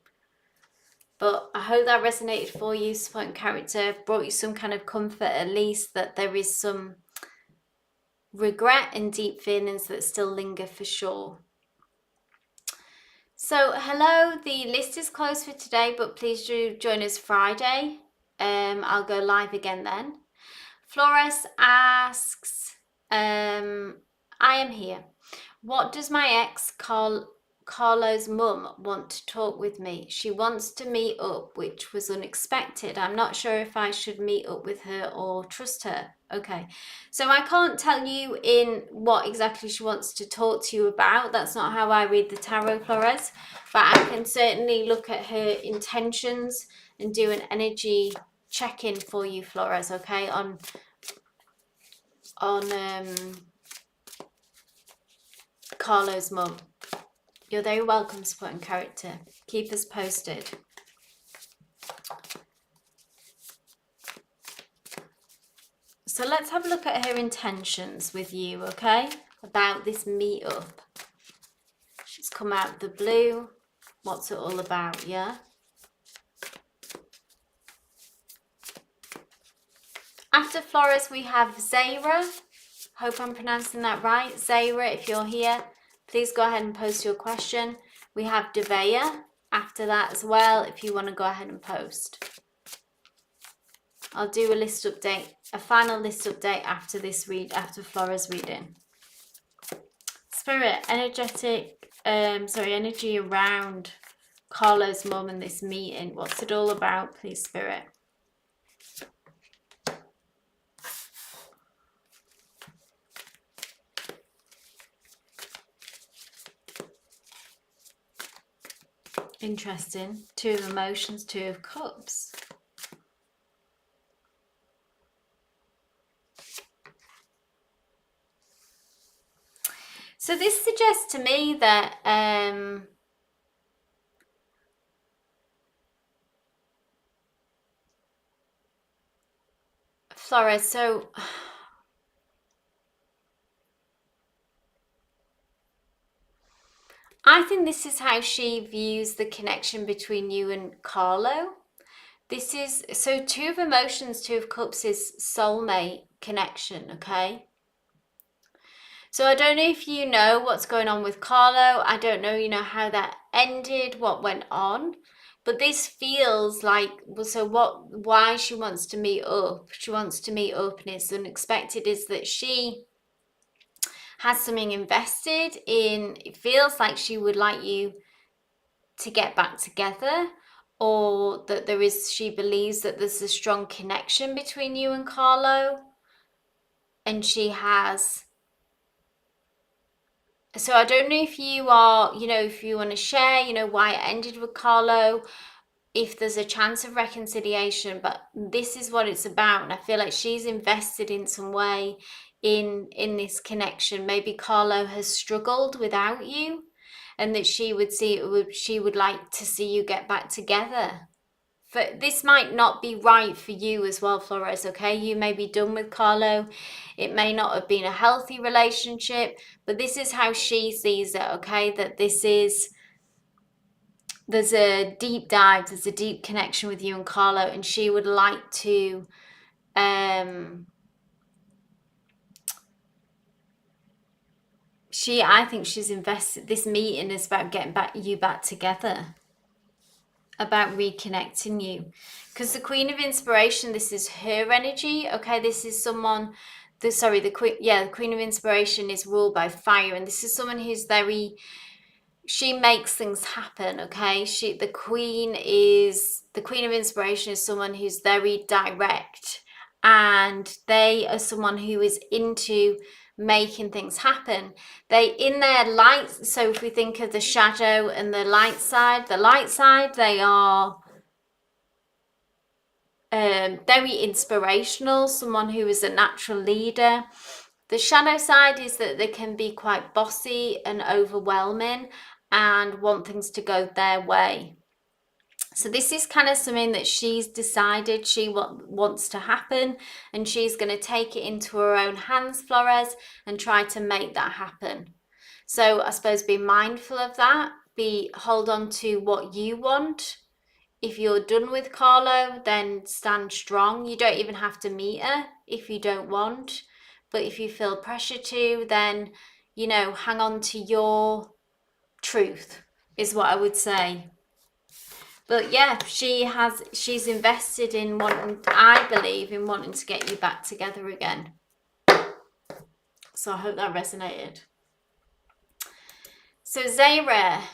But I hope that resonated for you, supporting character, brought you some kind of comfort, at least, that there is some regret and deep feelings that still linger for sure. So hello, the list is closed for today, but please do join us Friday. I'll go live again then. Flores asks, I am here. What does my ex Carlo's mum want to talk with me? She wants to meet up, which was unexpected. I'm not sure if I should meet up with her or trust her. Okay, so I can't tell you in what exactly she wants to talk to you about. That's not how I read the tarot, Flores. But I can certainly look at her intentions and do an energy check-in for you, Flores, okay, on Carlo's mum. You're very welcome, supporting character. Keep us posted. So let's have a look at her intentions with you, okay? About this meetup. She's come out of the blue. What's it all about, yeah? After Flores, we have Zara. Hope I'm pronouncing that right. Zara, if you're here, please go ahead and post your question. We have Devea after that as well, if you want to go ahead and post. I'll do a list update, a final list update after this after Flores reading. Spirit, energy around Carlo's mum and this meeting. What's it all about, please, Spirit? Interesting. Two of emotions, two of cups. So this suggests to me that Flores, so I think this is how she views the connection between you and Carlo. This is, so two of emotions, two of cups is soulmate connection, okay? So I don't know if you know what's going on with Carlo. I don't know, how that ended, what went on. But this feels like, so why she wants to meet up. She wants to meet up, and it's unexpected, is that she has something invested in, it feels like she would like you to get back together, or that she believes that there's a strong connection between you and Carlo, and she has. So I don't know if you are, if you want to share, why it ended with Carlo, if there's a chance of reconciliation, but this is what it's about. And I feel like she's invested in some way in this connection. Maybe Carlo has struggled without you, and that she would like to see you get back together. This might not be right for you as well, Flores, okay? You may be done with Carlo. It may not have been a healthy relationship, but this is how she sees it, okay? That there's a deep dive, there's a deep connection with you and Carlo, and she would like to I think she's invested. This meeting is about getting you back together, about reconnecting you, because the Queen of Inspiration, this is her energy, okay? This is someone, the Queen of Inspiration is ruled by fire, and this is someone who's she makes things happen, okay? The Queen of Inspiration is someone who's very direct, and they are someone who is into making things happen. They, in their light, so if we think of the shadow and the light side, they are very inspirational, someone who is a natural leader. The shadow side is that they can be quite bossy and overwhelming and want things to go their way. So this is kind of something that she's decided she wants to happen, and she's going to take it into her own hands, Flores, and try to make that happen. So I suppose be mindful of that. Hold on to what you want. If you're done with Carlo, then stand strong. You don't even have to meet her if you don't want. But if you feel pressure to, then, hang on to your truth, is what I would say. But yeah, she's invested in wanting, I believe, in wanting to get you back together again. So I hope that resonated. So Zara,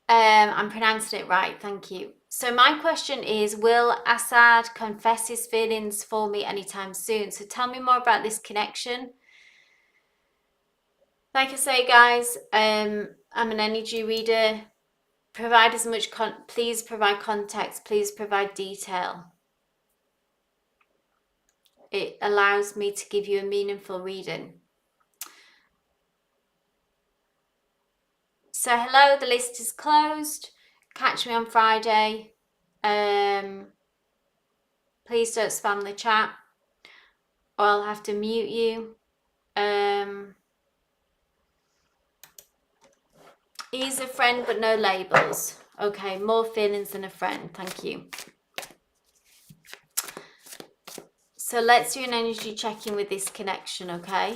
I'm pronouncing it right, thank you. So my question is, will Assad confess his feelings for me anytime soon? So tell me more about this connection. Like I say, guys, I'm an energy reader. Provide as much, please provide context, please provide detail. It allows me to give you a meaningful reading. So hello, the list is closed. Catch me on Friday. Please don't spam the chat, or I'll have to mute you. He's a friend, but no labels. Okay, more feelings than a friend. Thank you. So let's do an energy check-in with this connection, okay?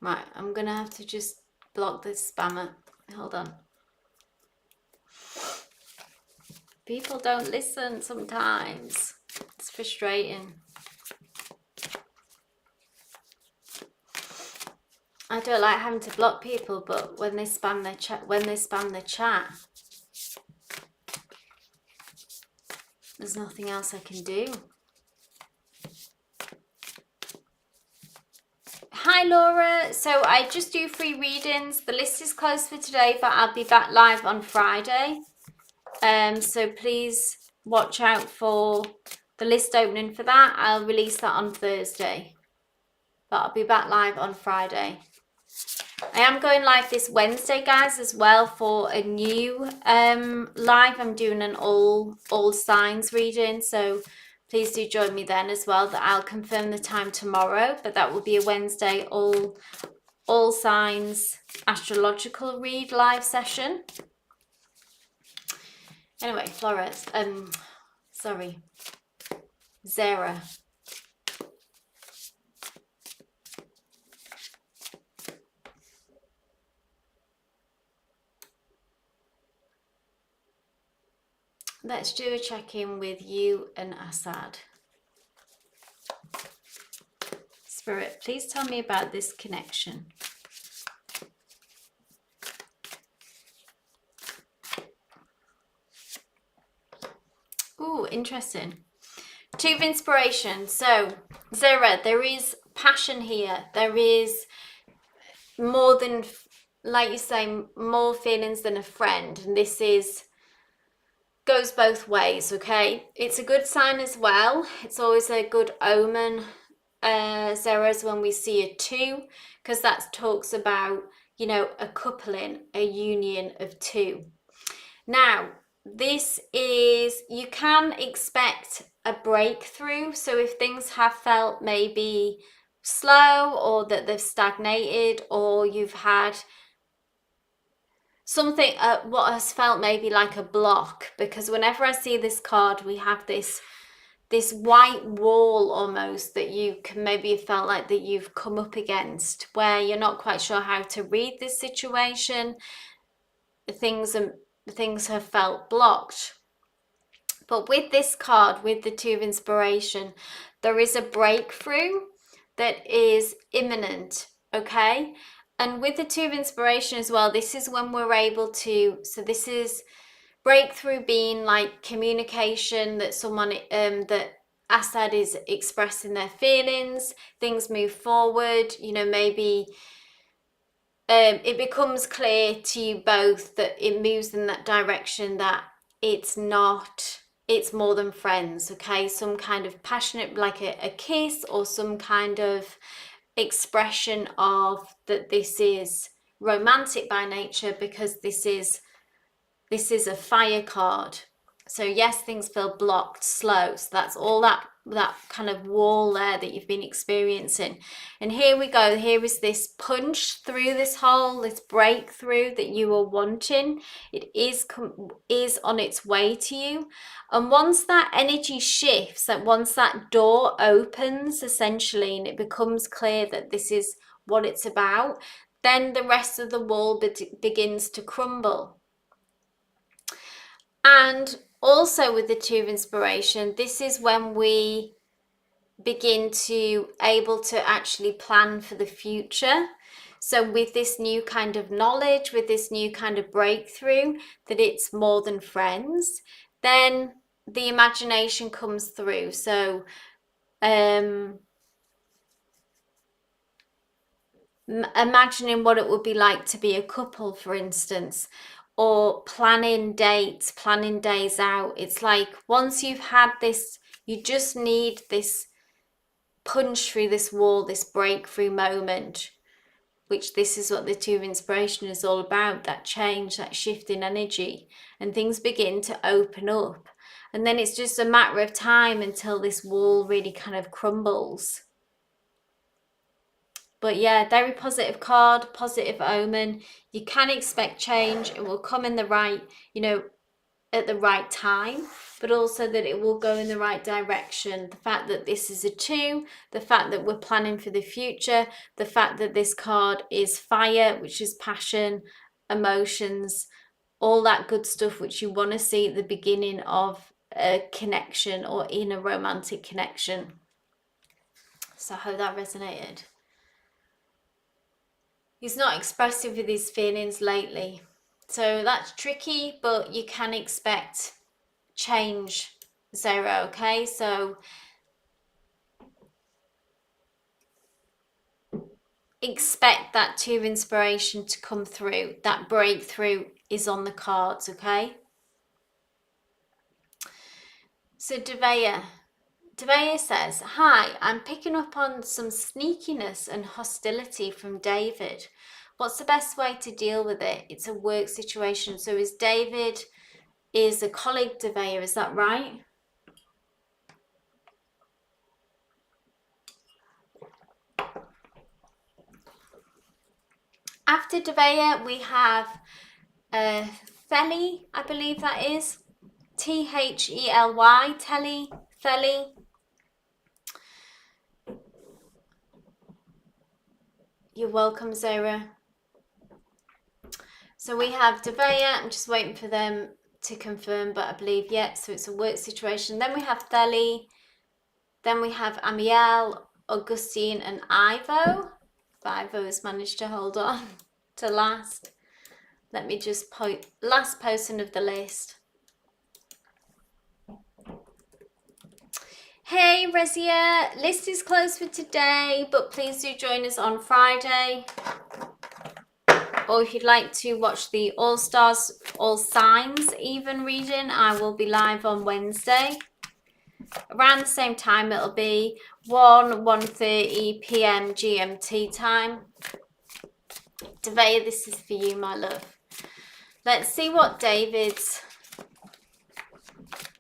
Right, I'm going to have to just block this spammer. Hold on. People don't listen sometimes. It's frustrating. I don't like having to block people, but when they spam their chat, there's nothing else I can do. Hi Laura, so I just do free readings. The list is closed for today, but I'll be back live on Friday. So please watch out for the list opening for that. I'll release that on Thursday, but I'll be back live on Friday. I am going live this Wednesday, guys, as well for a new live. I'm doing an all signs reading, so please do join me then as well. That I'll confirm the time tomorrow, but that will be a Wednesday all signs astrological read live session. Anyway, Flores, Zara. Let's do a check-in with you and Assad. Spirit, please tell me about this connection. Ooh, interesting. Two of inspiration. So, Zara, there is passion here. There is more than, like you say, more feelings than a friend. And this goes both ways, okay? It's a good sign as well. It's always a good omen, Zara's, when we see a 2, because that talks about, you know, a coupling, a union of 2. Now, this is, you can expect a breakthrough. So if things have felt maybe slow, or that they've stagnated, or you've had something what has felt maybe like a block, because whenever I see this card, we have this white wall almost that you can maybe have felt like that you've come up against, where you're not quite sure how to read this situation. Things have felt blocked. But with this card, with the 2 of inspiration, there is a breakthrough that is imminent, okay? And with the 2 of inspiration as well, this is when we're able to, so this is breakthrough being like communication, that someone, that Assad is expressing their feelings, things move forward, you know, maybe it becomes clear to you both that it moves in that direction, that it's more than friends, okay? Some kind of passionate, like a kiss, or some kind of expression of that this is romantic by nature, because this is a fire card. So yes, things feel blocked, slow. So that's all that kind of wall there that you've been experiencing. And here we go. Here is this punch through this hole, this breakthrough that you are wanting. It is on its way to you. And once that energy shifts, that once that door opens, essentially, and it becomes clear that this is what it's about, then the rest of the wall begins to crumble. And also with the 2 of inspiration, this is when we begin to able to actually plan for the future. So with this new kind of knowledge, with this new kind of breakthrough, that it's more than friends, then the imagination comes through. So imagining what it would be like to be a couple, for instance, or planning dates, planning days out. It's like once you've had this, you just need this punch through this wall, this breakthrough moment, which this is what the 2 of inspiration is all about, that change, that shift in energy, and things begin to open up. And then it's just a matter of time until this wall really kind of crumbles. But yeah, very positive card, positive omen. You can expect change. It will come in the right, at the right time, but also that it will go in the right direction. The fact that this is a 2, the fact that we're planning for the future, the fact that this card is fire, which is passion, emotions, all that good stuff which you want to see at the beginning of a connection or in a romantic connection. So I hope that resonated. He's not expressive with his feelings lately, so that's tricky, but you can expect change, Zero, okay? So expect that 2 inspiration to come through. That breakthrough is on the cards, okay? So Devea says, hi, I'm picking up on some sneakiness and hostility from David. What's the best way to deal with it? It's a work situation. So is David a colleague, Devea, is that right? After Devea, we have Thely, I believe that is. Thely, Thely. You're welcome, Zara. So we have Devea. I'm just waiting for them to confirm, but I believe, yeah, so it's a work situation. Then we have Thely. Then we have Amiel, Augustine, and Ivo. But Ivo has managed to hold on to last. Let me just last person of the list. Hey Rezia, list is closed for today, but please do join us on Friday. Or if you'd like to watch the All Stars, All Signs even reading, I will be live on Wednesday. Around the same time, it'll be 1:30 p.m. GMT time. Devea, this is for you, my love. Let's see what David's...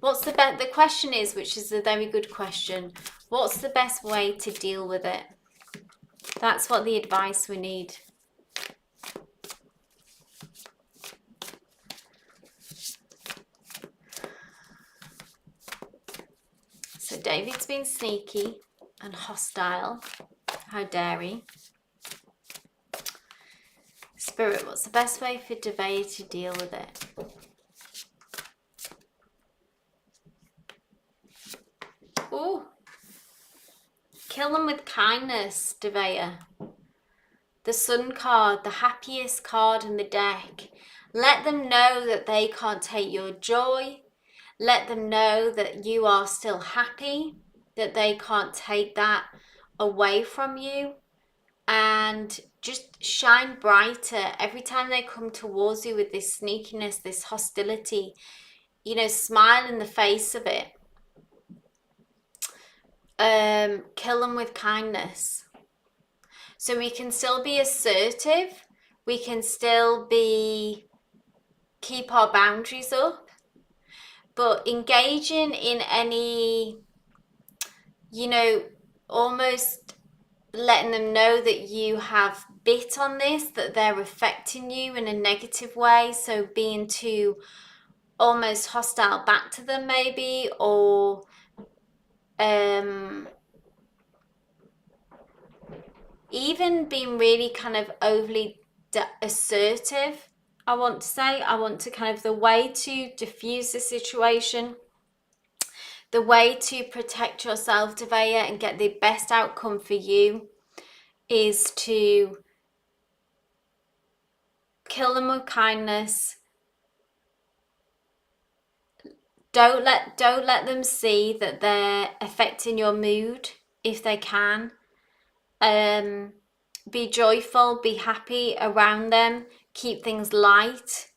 The question is, which is a very good question, what's the best way to deal with it? That's what the advice we need. So David's been sneaky and hostile. How dare he? Spirit, what's the best way for Devea to deal with it? Ooh. Kill them with kindness, Devea. The Sun card, the happiest card in the deck. Let them know that they can't take your joy. Let them know that you are still happy, that they can't take that away from you. And just shine brighter every time they come towards you with this sneakiness, this hostility. Smile in the face of it. Kill them with kindness. So we can still be assertive. We can still keep our boundaries up. But engaging in any, almost letting them know that you have bit on this, that they're affecting you in a negative way. So being too almost hostile back to them maybe, or even being really kind of overly assertive. I want to kind of, the way to diffuse the situation, the way to protect yourself, Devea, and get the best outcome for you is to kill them with kindness. Don't let them see that they're affecting your mood if they can. Be joyful, be happy around them, keep things light.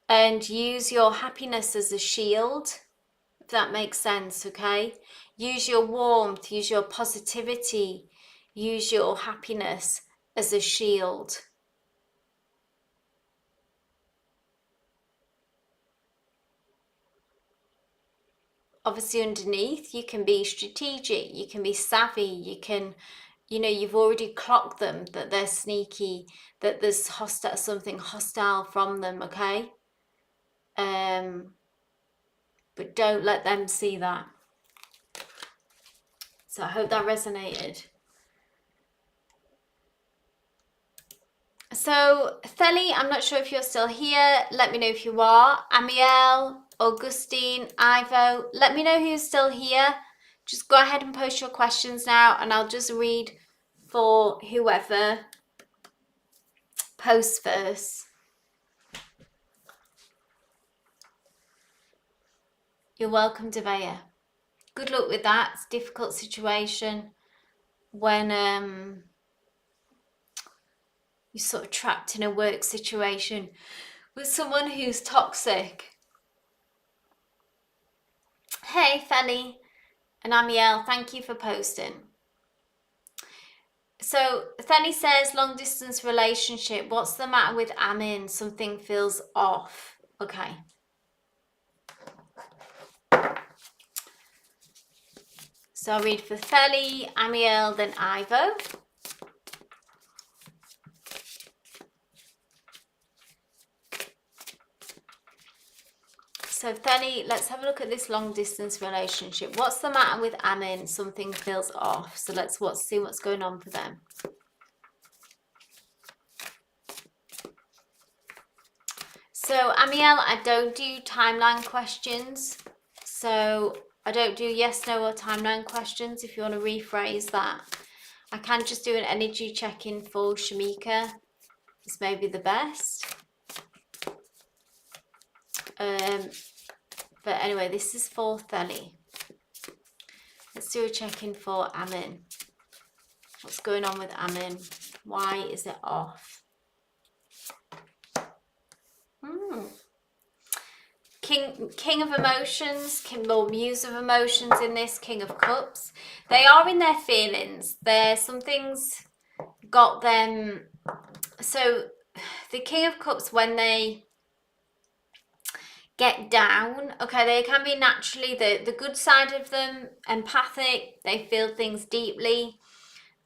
And use your happiness as a shield, if that makes sense, okay? Use your warmth, use your positivity, use your happiness as a shield. obviously underneath you can be strategic, you can be savvy, you can, you know, you've already clocked them that they're sneaky, that there's hostile, something hostile from them, okay? But don't let them see that. So I hope that resonated. So Theli, I'm not sure if you're still here. Let me know if you are. Amiel, Augustine, Ivo, let me know who's still here. Just go ahead and post your questions now and I'll just read for whoever posts first. You're welcome, Devea. Good luck with that. It's a difficult situation when you're sort of trapped in a work situation with someone who's toxic. Hey, Feli and Amiel, thank you for posting. So, Feli says, long distance relationship. What's the matter with Amin? Something feels off. Okay. So I'll read for Feli, Amiel, then Ivo. So Feli, let's have a look at this long distance relationship. What's the matter with Amin? Something feels off. So let's see what's going on for them. So Amiel, I don't do timeline questions. So I don't do yes, no or timeline questions. If you want to rephrase that, I can just do an energy check-in for Shamika. This may be the best. But anyway, this is for Theli. Let's do a check-in for Amin. What's going on with Amin? Why is it off? King of emotions, or muse of emotions in this, King of Cups. They are in their feelings. Some things got them. So the King of Cups, when they get down, okay, they can be naturally the good side of them, empathic. They feel things deeply.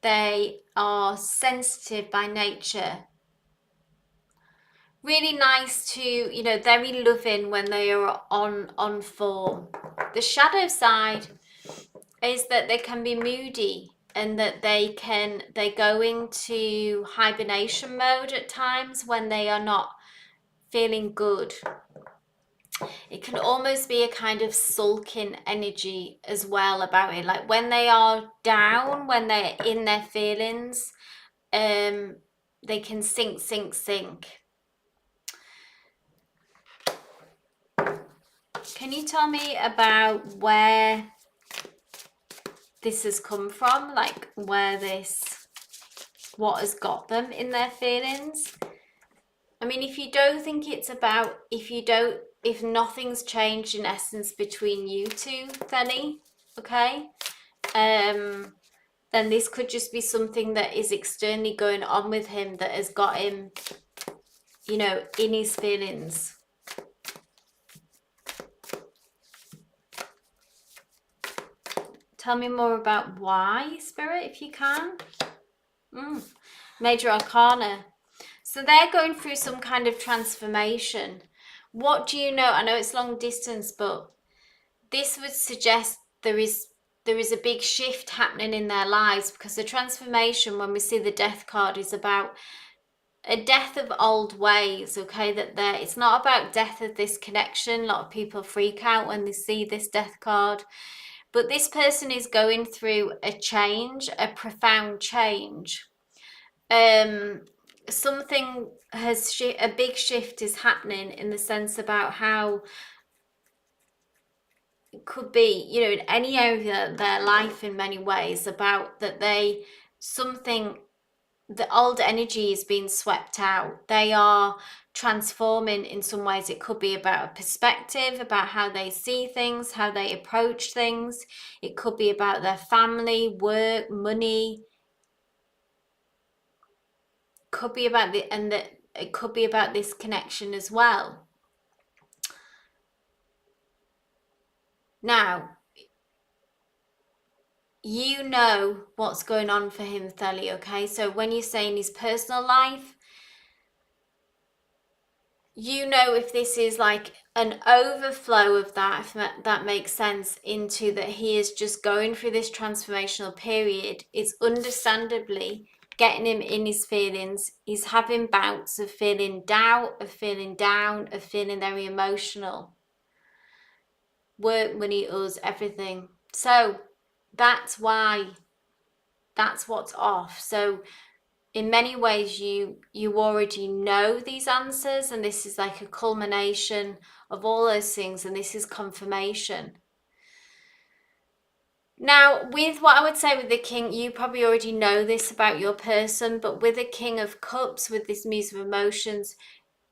They are sensitive by nature. Really nice to, you know, very loving when they are on form. The shadow side is that they can be moody and that they go into hibernation mode at times when they are not feeling good. It can almost be a kind of sulking energy as well about it. Like when they are down, when they're in their feelings, they can sink. Can you tell me about where this has come from? Like what has got them in their feelings? I mean, if you don't think it's about, if nothing's changed in essence between you two, Feli, okay? Then this could just be something that is externally going on with him that has got him, you know, in his feelings. Tell me more about why, Spirit, if you can. Major Arcana. So they're going through some kind of transformation. What do you know? I know it's long distance, but this would suggest there is a big shift happening in their lives, because the transformation, when we see the death card, is about a death of old ways, okay? It's not about death of this connection. A lot of people freak out when they see this death card. But this person is going through a change, a profound change. Something a big shift is happening in the sense about how it could be, you know, in any area of their life in many ways, about that the old energy is being swept out. They are transforming in some ways. It could be about a perspective, about how they see things, how they approach things. It could be about their family, work, money. Could be about it could be about this connection as well. Now, you know what's going on for him, Theli, okay? So when you're saying his personal life, you know if this is like an overflow of that, if that makes sense, into that he is just going through this transformational period. It's understandably getting him in his feelings. He's having bouts of feeling doubt, of feeling down, of feeling very emotional. Work, money, us, everything. So that's why, that's what's off. So in many ways you already know these answers, and this is like a culmination of all those things, and this is confirmation. Now, with what I would say with the King, you probably already know this about your person, but with the King of Cups, with this Muse of Emotions,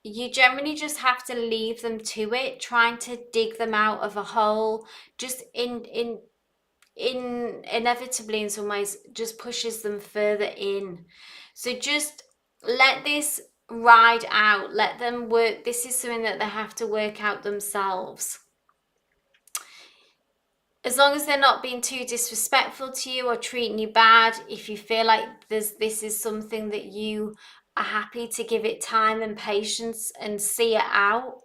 you generally just have to leave them to it, trying to dig them out of a hole, just inevitably in some ways just pushes them further in. So just let this ride out, let them work. This is something that they have to work out themselves. As long as they're not being too disrespectful to you or treating you bad, if you feel like this is something that you are happy to give it time and patience and see it out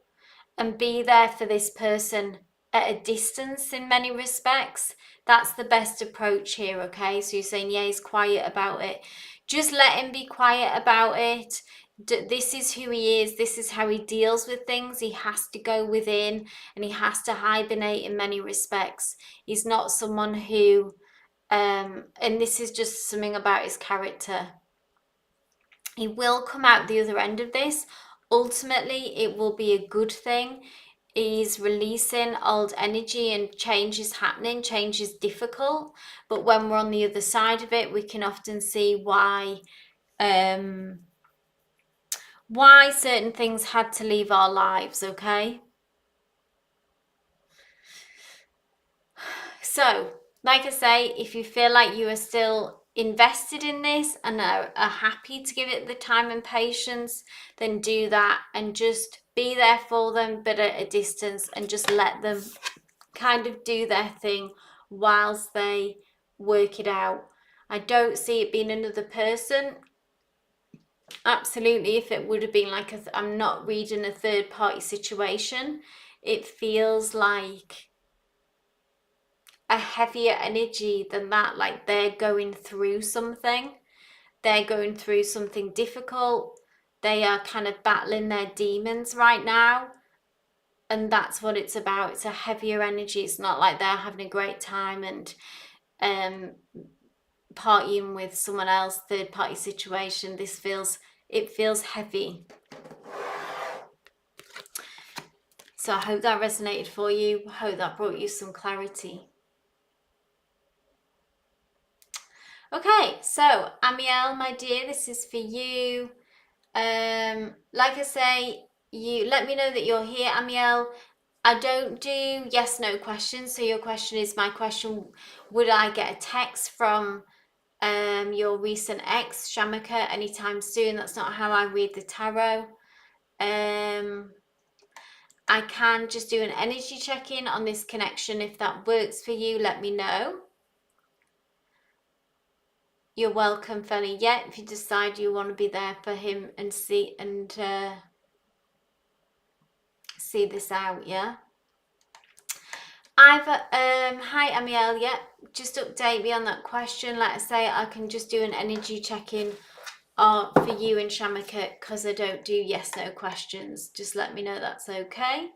and be there for this person at a distance in many respects, that's the best approach here, okay? So you're saying, yeah, he's quiet about it. Just let him be quiet about it. This is who he is. This is how he deals with things. He has to go within and he has to hibernate in many respects. He's not someone who, and this is just something about his character. He will come out the other end of this. Ultimately, it will be a good thing. He's releasing old energy and change is happening. Change is difficult, but when we're on the other side of it, we can often see why certain things had to leave our lives, okay? So, like I say, if you feel like you are still invested in this and are happy to give it the time and patience, then do that and just be there for them, but at a distance, and just let them kind of do their thing whilst they work it out. I don't see it being another person. Absolutely, if it would have been like I'm not reading a third party situation, it feels like a heavier energy than that. Like they're going through something, difficult, they are kind of battling their demons right now, and that's what it's about. It's a heavier energy. It's not like they're having a great time and partying with someone else, third party situation. It feels heavy. So I hope that resonated for you. I hope that brought you some clarity. Okay, so Amiel, my dear, this is for you. Like I say, you let me know that you're here, Amiel. I don't do yes no questions, so your question is my question. Would I get a text from your recent ex, Shamika, anytime soon? That's not how I read the tarot. I can just do an energy check-in on this connection. If that works for you, let me know. You're welcome, Felly. Yeah, if you decide you want to be there for him and see this out, yeah. Hi Amiel, yeah, just update me on that question. Like I say, I can just do an energy check-in for you and Shamika, because I don't do yes no questions. Just let me know that's okay.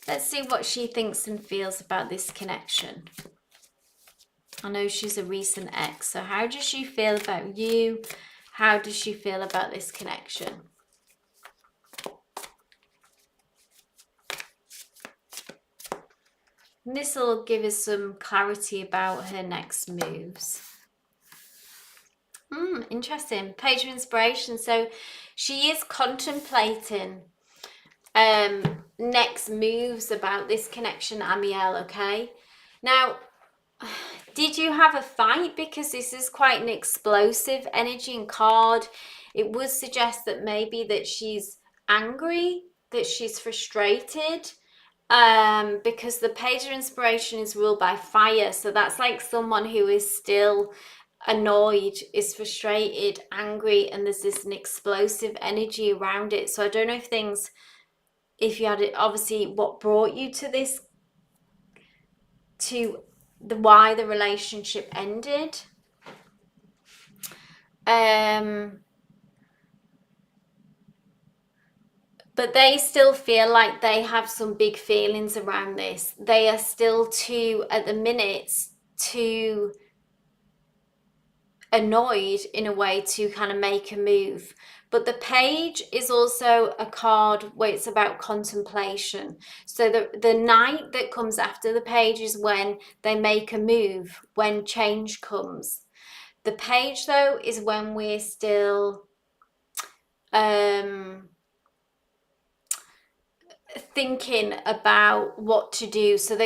Let's see what she thinks and feels about this connection. I know she's a recent ex, so how does she feel about you? How does she feel about this connection? And this will give us some clarity about her next moves. Interesting. Page of Inspiration. So she is contemplating next moves about this connection, Amiel, okay? Now, did you have a fight? Because this is quite an explosive energy and card. It would suggest that maybe that she's angry that she's frustrated, because the Page of Inspiration is ruled by fire. So that's like someone who is still annoyed, is frustrated, angry, and there's this an explosive energy around it. So I don't know if you had it, obviously what brought you to this, to the why the relationship ended. But they still feel like they have some big feelings around this. They are still at the minute, too annoyed in a way to kind of make a move. But the Page is also a card where it's about contemplation. So the Knight that comes after the Page is when they make a move, when change comes. The Page, though, is when we're still thinking about what to do. So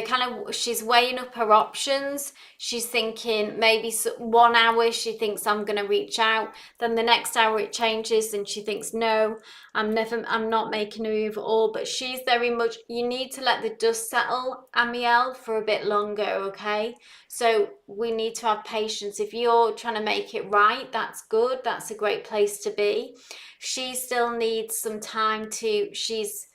she's weighing up her options. She's thinking maybe 1 hour she thinks I'm going to reach out, then the next hour it changes and she thinks no, I'm not making a move at all. But she's very much, you need to let the dust settle, Amiel, for a bit longer, okay? So we need to have patience. If you're trying to make it right, that's good, that's a great place to be. She still needs some time to, she's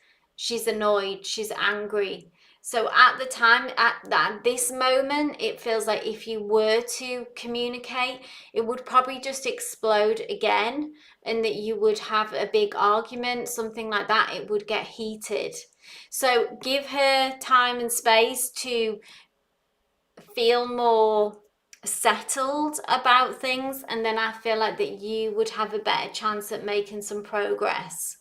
annoyed, she's angry. So at the time, at this moment, it feels like if you were to communicate, it would probably just explode again, and that you would have a big argument, something like that. It would get heated. So give her time and space to feel more settled about things, and then I feel like that you would have a better chance at making some progress.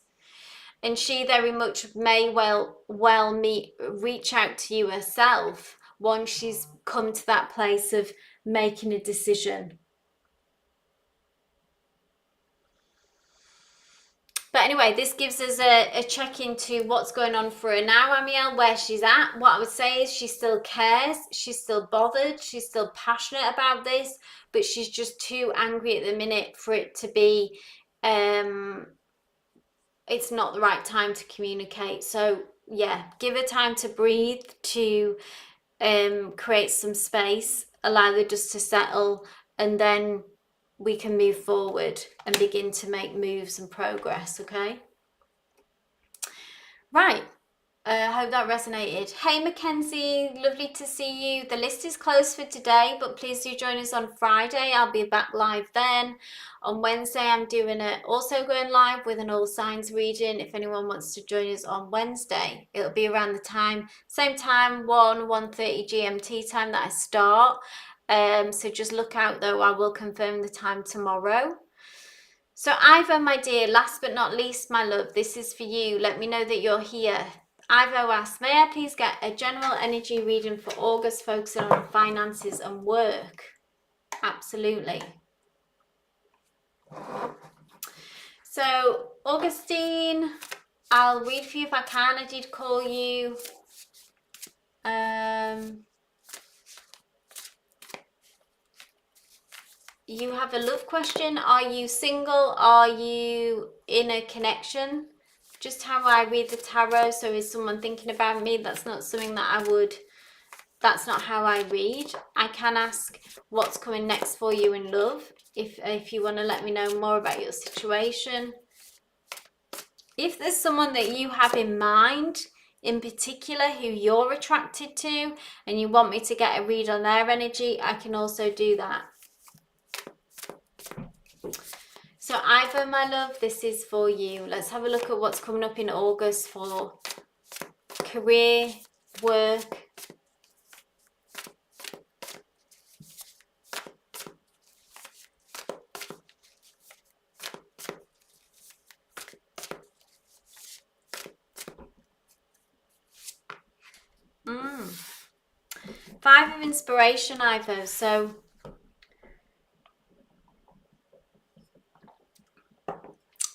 And she very much may well reach out to you herself once she's come to that place of making a decision. But anyway, this gives us a check into what's going on for her now, Amiel, where she's at. What I would say is she still cares, she's still bothered, she's still passionate about this, but she's just too angry at the minute for it to be, it's not the right time to communicate. So yeah, give her time to breathe, to create some space, allow the dust to settle, and then we can move forward and begin to make moves and progress, okay? Right. I hope that resonated. Hey Mackenzie, lovely to see you. The list is closed for today, but please do join us on Friday. I'll be back live then. On Wednesday, I'm doing it, also going live with an all signs reading. If anyone wants to join us on Wednesday, it'll be around the time, same time, 1:30 GMT time that I start. So just look out though, I will confirm the time tomorrow. So Ivo, my dear, last but not least, my love, this is for you. Let me know that you're here. Ivo asks, may I please get a general energy reading for August, focusing on finances and work? Absolutely. So, Augustine, I'll read for you if I can. I did call you. You have a love question. Are you single? Are you in a connection? Just how I read the tarot. So is someone thinking about me? That's not something that that's not how I read. I can ask what's coming next for you in love, if you want to let me know more about your situation. If there's someone that you have in mind in particular who you're attracted to and you want me to get a read on their energy, I can also do that. So Ivo, my love, this is for you. Let's have a look at what's coming up in August for career, work. Five of Inspiration, Ivo. So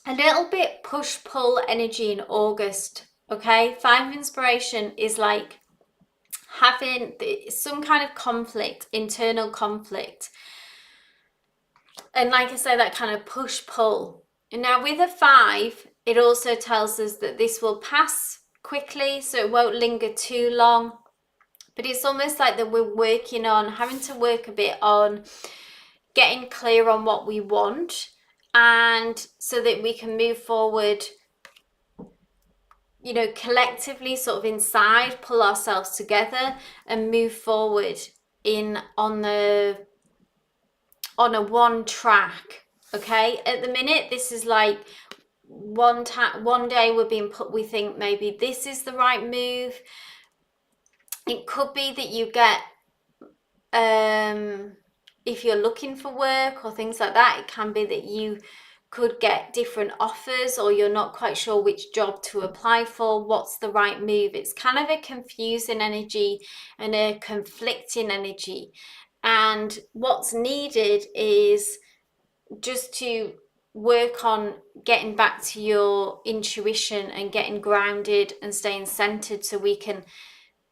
a little bit push-pull energy in August, okay? Five of Inspiration is like having some kind of conflict, internal conflict. And like I say, that kind of push-pull. And now with a 5, It also tells us that this will pass quickly, so it won't linger too long. But it's almost like that we're working on, having to work a bit on getting clear on what we want, and so that we can move forward, you know, collectively, sort of inside, pull ourselves together and move forward on a one track. Okay, at the minute this is like one day we're being put, we think maybe this is the right move. It could be that you get if you're looking for work or things like that, it can be that you could get different offers, or you're not quite sure which job to apply for, what's the right move. It's kind of a confusing energy and a conflicting energy, and what's needed is just to work on getting back to your intuition and getting grounded and staying centered, so we can,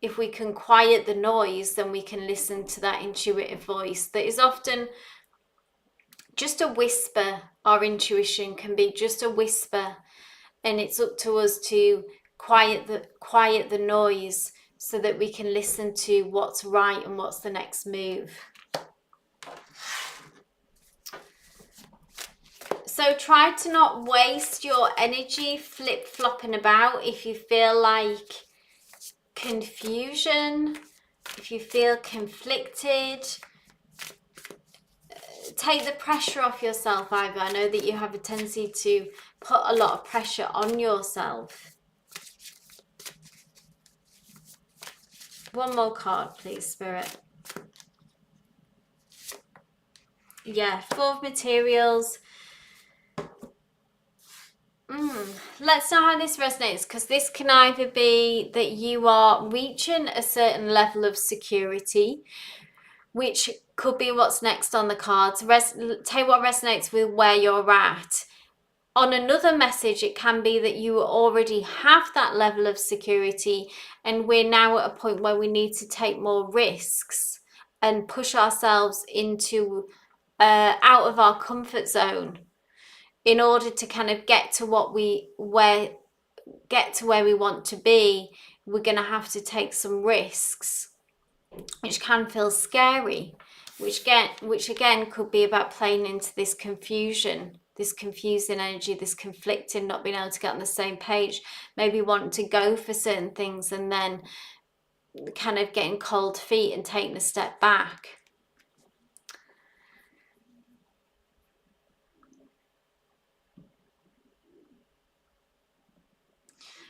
if we can quiet the noise, then we can listen to that intuitive voice that is often just a whisper. Our intuition can be just a whisper, and it's up to us to quiet the noise so that we can listen to what's right and what's the next move. So try to not waste your energy flip-flopping about. If you feel like confusion, if you feel conflicted, take the pressure off yourself, Ivor. I know that you have a tendency to put a lot of pressure on yourself. One more card, please, Spirit. Yeah, Four of Materials. Let's know how this resonates, because this can either be that you are reaching a certain level of security, which could be what's next on the cards. Tell you what resonates with where you're at. On another message, it can be that you already have that level of security, and we're now at a point where we need to take more risks and push ourselves into out of our comfort zone in order to kind of get to where we want to be. We're going to have to take some risks, which can feel scary, which again could be about playing into this confusion, this confusing energy, this conflicting, not being able to get on the same page, maybe wanting to go for certain things and then kind of getting cold feet and taking a step back.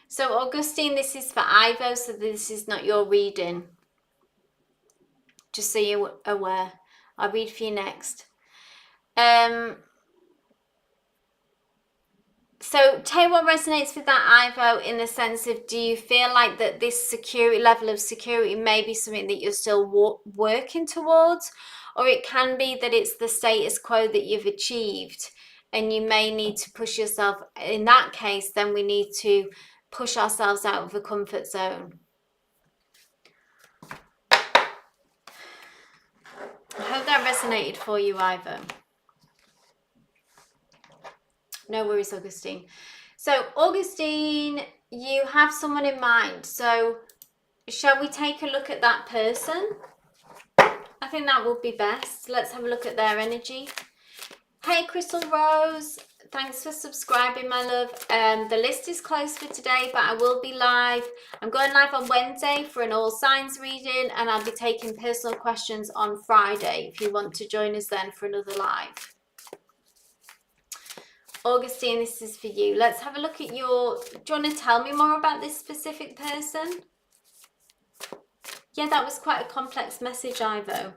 So Augustine, this is for Ivo, so this is not your reading, just so you're aware. I'll read for you next. So tell you what resonates with that, Ivo, in the sense of, do you feel like that this level of security may be something that you're still working towards, or it can be that it's the status quo that you've achieved and you may need to push yourself. In that case, then we need to push ourselves out of the comfort zone. I hope that resonated for you, Ivo. No worries, Augustine. So Augustine, you have someone in mind. So shall we take a look at that person? I think that would be best. Let's have a look at their energy. Hey, Crystal Rose. Thanks for subscribing, my love. The list is closed for today, but I will be live. I'm going live on Wednesday for an all signs reading, and I'll be taking personal questions on Friday if you want to join us then for another live. Augustine, this is for you. Let's have a look at your... Do you want to tell me more about this specific person? Yeah, that was quite a complex message, Ivo.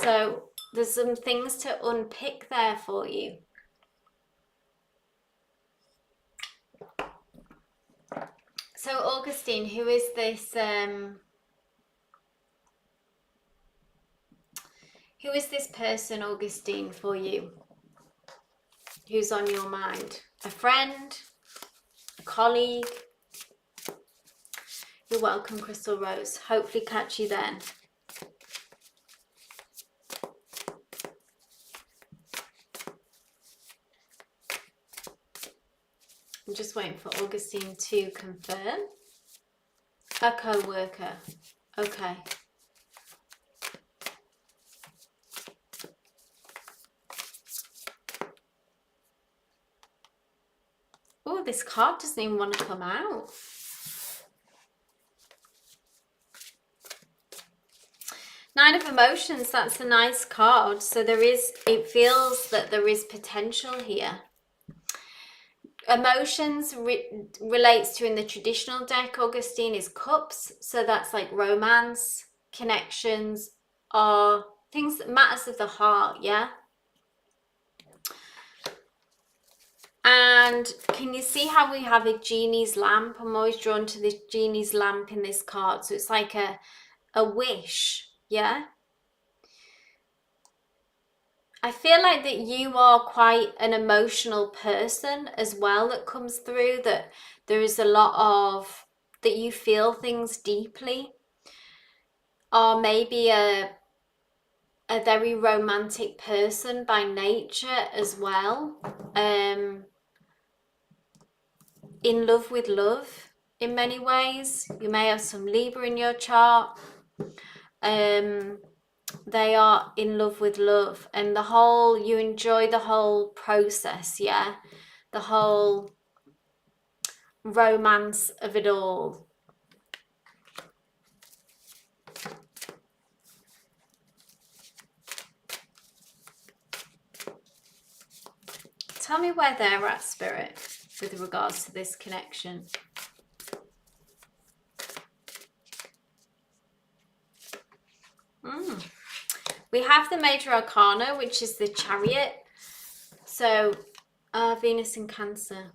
So there's some things to unpick there for you. So Augustine, who is this... who is this person, Augustine, for you? Who's on your mind? A friend? A colleague? You're welcome, Crystal Rose. Hopefully catch you then. I'm just just waiting for Augustine to confirm. A co-worker. Okay. Oh, this card doesn't even want to come out. Nine of Emotions, that's a nice card. So it feels that there is potential here. Emotions relates to, in the traditional deck, Augustine, is cups. So that's like romance, connections, or things that matters of the heart, yeah? And can you see how we have a genie's lamp? I'm always drawn to this genie's lamp in this card. So it's like a wish, yeah? I feel like that you are quite an emotional person as well that comes through, that there is a lot of, that you feel things deeply, or maybe a very romantic person by nature as well, in love with love in many ways. You may have some Libra in your chart. They are in love with love, and you enjoy the whole process, yeah? The whole romance of it all. Tell me where they're at, Spirit, with regards to this connection. We have the Major Arcana, which is the Chariot. So, Venus in Cancer.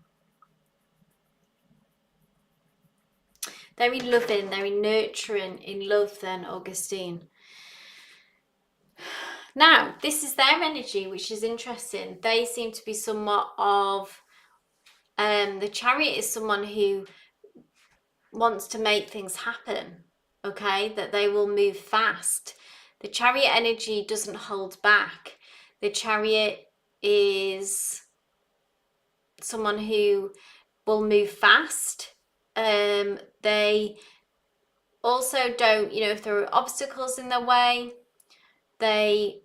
Very loving, very nurturing in love then, Augustine. Now, this is their energy, which is interesting. They seem to be somewhat of... the Chariot is someone who wants to make things happen, okay? That they will move fast. The Chariot energy doesn't hold back. The Chariot is someone who will move fast. They also don't, if there are obstacles in their way, they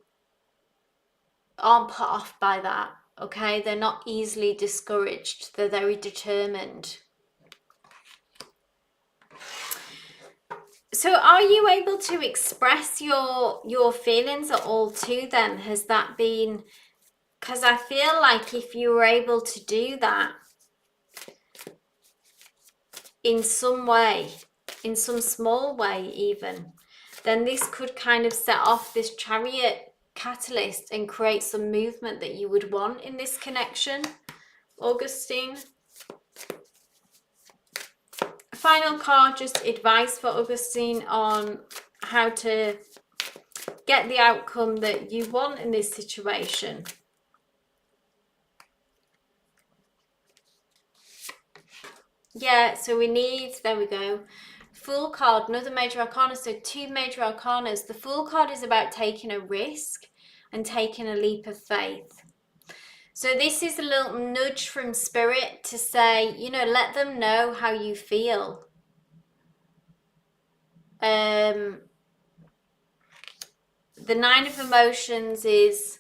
aren't put off by that, okay? They're not easily discouraged. They're very determined. So are you able to express your feelings at all to them? Has that been... Because I feel like if you were able to do that in some way, in some small way even, then this could kind of set off this Chariot catalyst and create some movement that you would want in this connection, Augustine. Final card, just advice for Augustine on how to get the outcome that you want in this situation. Yeah, so we need, there we go, Fool card, another Major Arcana, so two Major Arcanas. The Fool card is about taking a risk and taking a leap of faith. So this is a little nudge from Spirit to say, let them know how you feel. The Nine of Emotions is,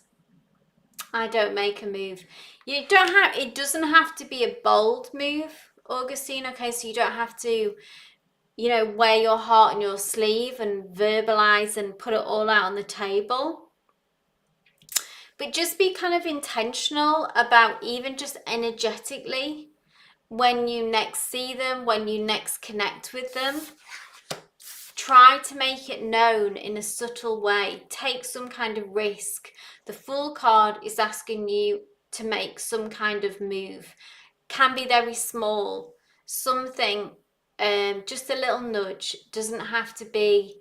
I don't make a move. You don't have, it doesn't have to be a bold move, Augustine, okay? So you don't have to, wear your heart on your sleeve and verbalize and put it all out on the table. But just be kind of intentional about, even just energetically, when you next see them, when you next connect with them, try to make it known in a subtle way. Take some kind of risk. The Fool card is asking you to make some kind of move. Can be very small. Something, just a little nudge. Doesn't have to be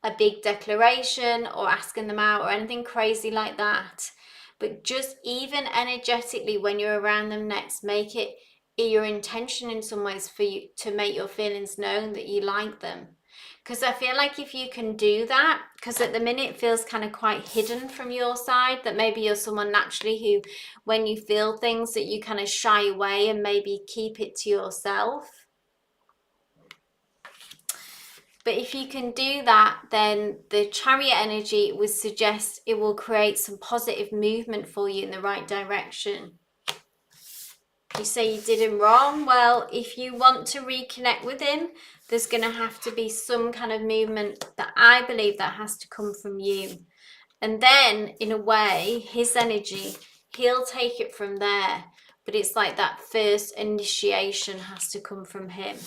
a big declaration or asking them out or anything crazy like that. But just even energetically, when you're around them next, make it your intention in some ways for you to make your feelings known, that you like them. Because I feel like if you can do that, because at the minute it feels kind of quite hidden from your side, that maybe you're someone naturally who, when you feel things, that you kind of shy away and maybe keep it to yourself. But if you can do that, then the Chariot energy would suggest it will create some positive movement for you in the right direction. You say you did him wrong. Well, if you want to reconnect with him, there's going to have to be some kind of movement that I believe that has to come from you. And then, in a way, his energy, he'll take it from there. But it's like that first initiation has to come from him.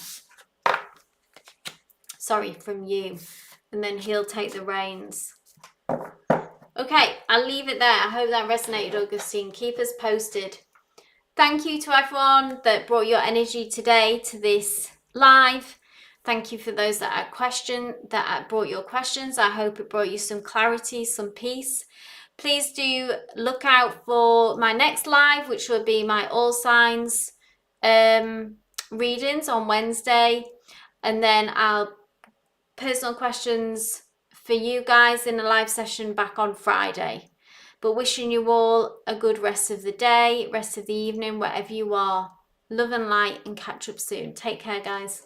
Sorry, from you. And then he'll take the reins. Okay, I'll leave it there. I hope that resonated, Augustine. Keep us posted. Thank you to everyone that brought your energy today to this live. Thank you for those that brought your questions. I hope it brought you some clarity, some peace. Please do look out for my next live, which will be my all signs readings on Wednesday. And then I'll personal questions for you guys in a live session back on Friday. But wishing you all a good rest of the day, rest of the evening, wherever you are. Love and light, and catch up soon. Take care, guys.